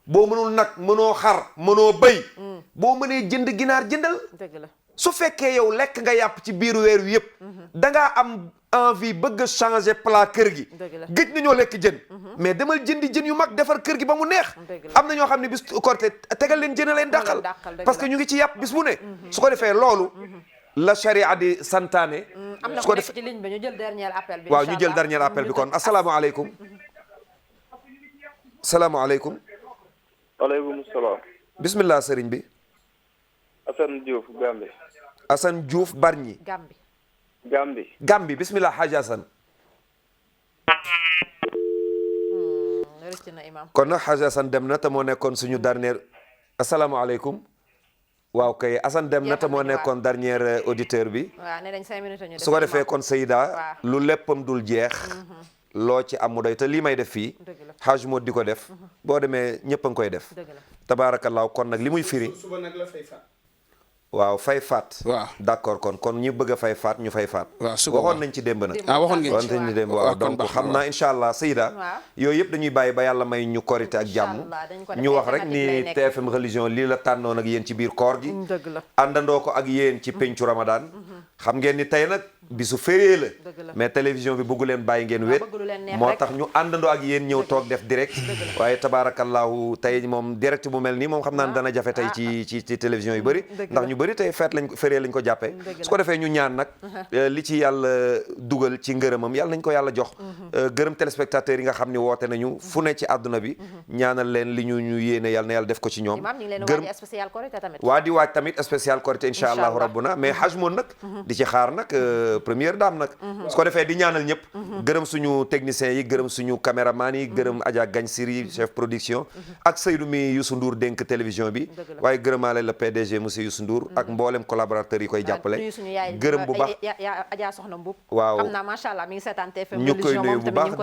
boo mënul nag mënoo xar mënoo bëy boo mënee jënd ginaar jëndal dëgg la su fekkee yow lekk nga yàpp ci biiru weer wi yëpp dangaa am envie bëgg a changer plat kër gi gëj nañoo lekk jën mais demal jëndi jën yu mag defar kër gi ba mu neex am na ñoo xam ne bis korité tegal leen jën a leen dàqal parce que ñu ngi ci yàpp bis bu ne su ko defee loolu la charia di santaane am na su ko ko nekk defee ci ligne bi ñu jël dernier appel bi waaw ñu jël dernier appel bi kon asalaamaaleykum salaamaaleykum waaleykum salaam bismillah sëriñ bi Assane Diouf Gambi Assane Diouf Bargny Gambi bismillah Haji Assane kon nag Haji Assane dem na te moo nekkoon suñu dernier asalaamaaleykum waaw kay Assane dem na te moo nekkoon dernier auditeur bi waaw ne dañ 5 minutes ñu su ko defee kon Seyda lu léppam dul jeex loo ci am mu doy te lii may def fii Haj Mod di ko def boo demee ñëpp a ngi koy def tabaarakallaahu kon nag li muy firi suba nag la fay faat waaw fay faat waaw d'accord kon ñu bëgg a fay faat ñu fay faat waaw suba waxoon nañ ci démb nag waxoon ngeen waxoon nañ ci démb waaw donc xam naa incha allah Seyda yooyu yëpp dañuy bàyyi ba yàlla may ñu korite ak jàmm ñu wax rek ni TFM religion lii la tànnoon ak yéen ci biir koor gi àndandoo ko ak yéen ci pencu Ramadan xam ngeen ni tey nag bisu férié la mais télévision bi bëggu leen bàyyi ngeen wét moo tax ñu àndandoo ak yéen ñëw toog def direct waaye tabaarakallaahu tey moom direct bu mel nii moom xam naa ne dana jafe tey ci télévision yu bëri ndax ñu bëri tey feet lañ ko férié lañ ko jàppee su ko defee ñu ñaan nag li ci yàlla dugal ci ngërëmam yàlla nañ ko yàlla jox gërëm téléspectateurs yi nga xam ni woote nañu fu ne ci àdduna bi ñaanal leen li ñu yéene yàlla na yàlla def ko ci ñoom gërëm waa di waaj tamit spécial Korité incha allahu rabbuna mais Haj Mod nag di ci xaar nag première dame nag su ko defee di ñaanal ñëpp gërëm suñu techniciens yi gërëm suñu caméraman yi gërëm Adja Gagne Siri chef production ak Seydou mi Youssou Ndour dénk télévision bi waaye gërëmaale le PDG monsieur Youssou Ndour ak mboolem collaborateurs yi koy jàppale gërëm bu baax Adja Soxna Mboup waaw xam naa macha allah mi ngi seetaan TFM ñu koy nuyu bu baax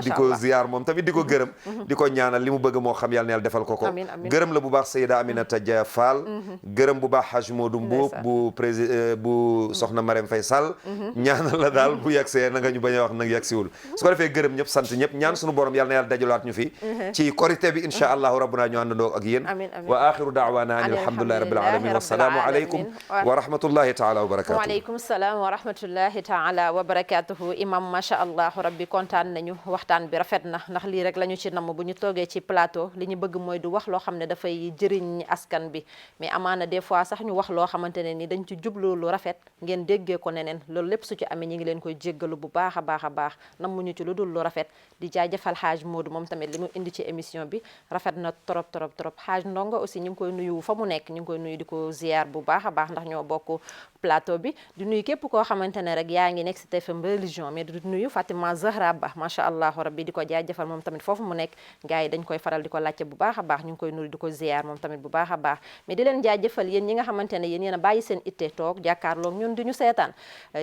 di ko ziar moom tamit di ko gërëm di ko ñaanal li mu bëgg moo xam yàlla na yàlla defal ko gërëm la bu baax Seyda Aminata Dia Fall gërëm bu baax Haj Modou Mboup bu président bu soxna Marème Faye Sall ñaanal la daal bu yegsee na nga ñu bañ a wax nag yegsiwul su ko defee gërëm ñëpp sant ñëpp ñaan suñu borom yàlla na yàlla dajalaat ñu fi ci korité bi insha allahu rabbuna ñu àndandoo ak yéen wa axiru daawana an alhamdulillahi rabbil alamin wassalaamu aleykum wa rahmatullahi taala wa barakatuh waaleykum salaam wa rahmatullahi taala wa barakatuhu imam macha allah rabbi kontaan nañu waxtaan bi rafet na ndax lii rek la ñu ci namm bu ñu toogee ci plateau li ñu bëgg mooy du wax loo xam ne dafay jëriñ askan bi mais amaana des fois sax ñu wax loo xamante ne ni dañ ci jublu lu rafet ngeen déggee ko neneen loolu lépp su ci amee ñi ngi leen koy jéggalu bu baax a baax a baax namuñu ci lu dul lu rafet di jaajëfal Haj Modou moom tamit li mu indi ci émission bi rafet na trop trop trop Haj Ndongo aussi ñu ngi koy nuyu fa mu nekk ñu ngi koy nuyu di ko ziar bu baax a baax ndax ñoo bokk plateau bi di nuyu képp koo xamante ne rek yaa ngi nekk si TFM religion mais di nuyu Fatima Zahra Ba macha allah rabbi di ko jaajëfal moom tamit foofu mu nekk gars yi dañ koy faral di ko laajte bu baax a baax ñu ngi koy nuyu di ko ziar moom tamit bu baax a baax mais di leen jaajëfal yéen ñi nga xamante ne yéen a bàyyi seen itte toog jàkkaarloog ñun di ñu seetaan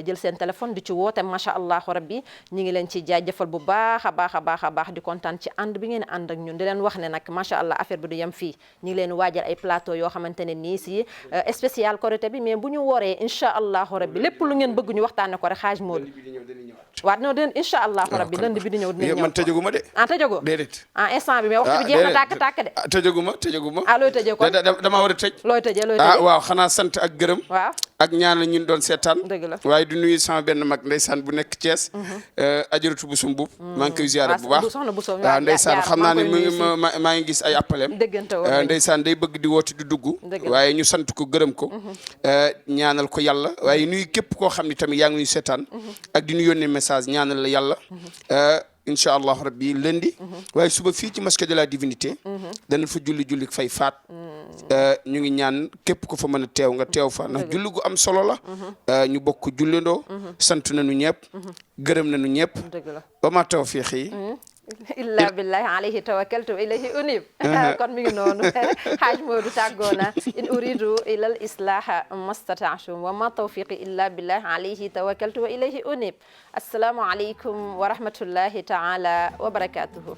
jël seen téléphone di ci woote macha allah rabbi ñi ngi leen ci jaajëfal bu baax a baax a baax a baax di kontaan ci ànd bi ngeen ànd ak ñun di leen wax ne nag macha allah affaire bi du yem fii ñi ngi leen waajal ay plateau yoo xamante ne nii si spécial Korité bi mais bu ñu woree incha allahu rabbi lépp lu ngeen bëgg ñu waxtaane ko rek Haj Modou waaw non den incha allahu rabbi lënd bi di ñëw dinañ ñëw man tëjaguma de tëjagoo déedéet instant bi mais waxtu bi jeex na tàkk de tëjaguma looy tëjee kon dama war a tëj looy tëjee waaw xanaa sant ak gërëm waaw ak ñaan ñun doon seetaan dëgg la waaye du nuyu sama benn mag ndeysaan bu nekk Thiès ajaratu bu sumbub maa ngi koy ziyaare bu baax waaw ndeysaan xam naa ne maa ngi gis ay appelem ndeysaan day bëgg di woote di dugg waaye ñu sant ko gërëm ko ñaanal ko yàlla waaye nuyu képp koo xam ne tamit yaa ngi ñuy seetaan ak di ñu yónnee message ñaanal la yàlla incha allah rabbi lundi waaye suba fii ci mosquée de la divinité dana fa julli fay faat ñu ngi ñaan képp ko fa mën a teew nga teew fa ndax julli gu am solo la ñu bokk jullandoo sant nañu ñëpp gërëm nañu ñëpp ba ma tawfiqi illa billahi alayhi tawakkaltu wa ilayhi unib kon mi ngi noonu Haj Modou tàggoona in uridu ila al islaha mastata'tu wa ma tawfiqi illa billahi alayhi tawakkaltu wa ilayhi unib assalamu alaykum wa rahmatullahi ta'ala wa barakatuhu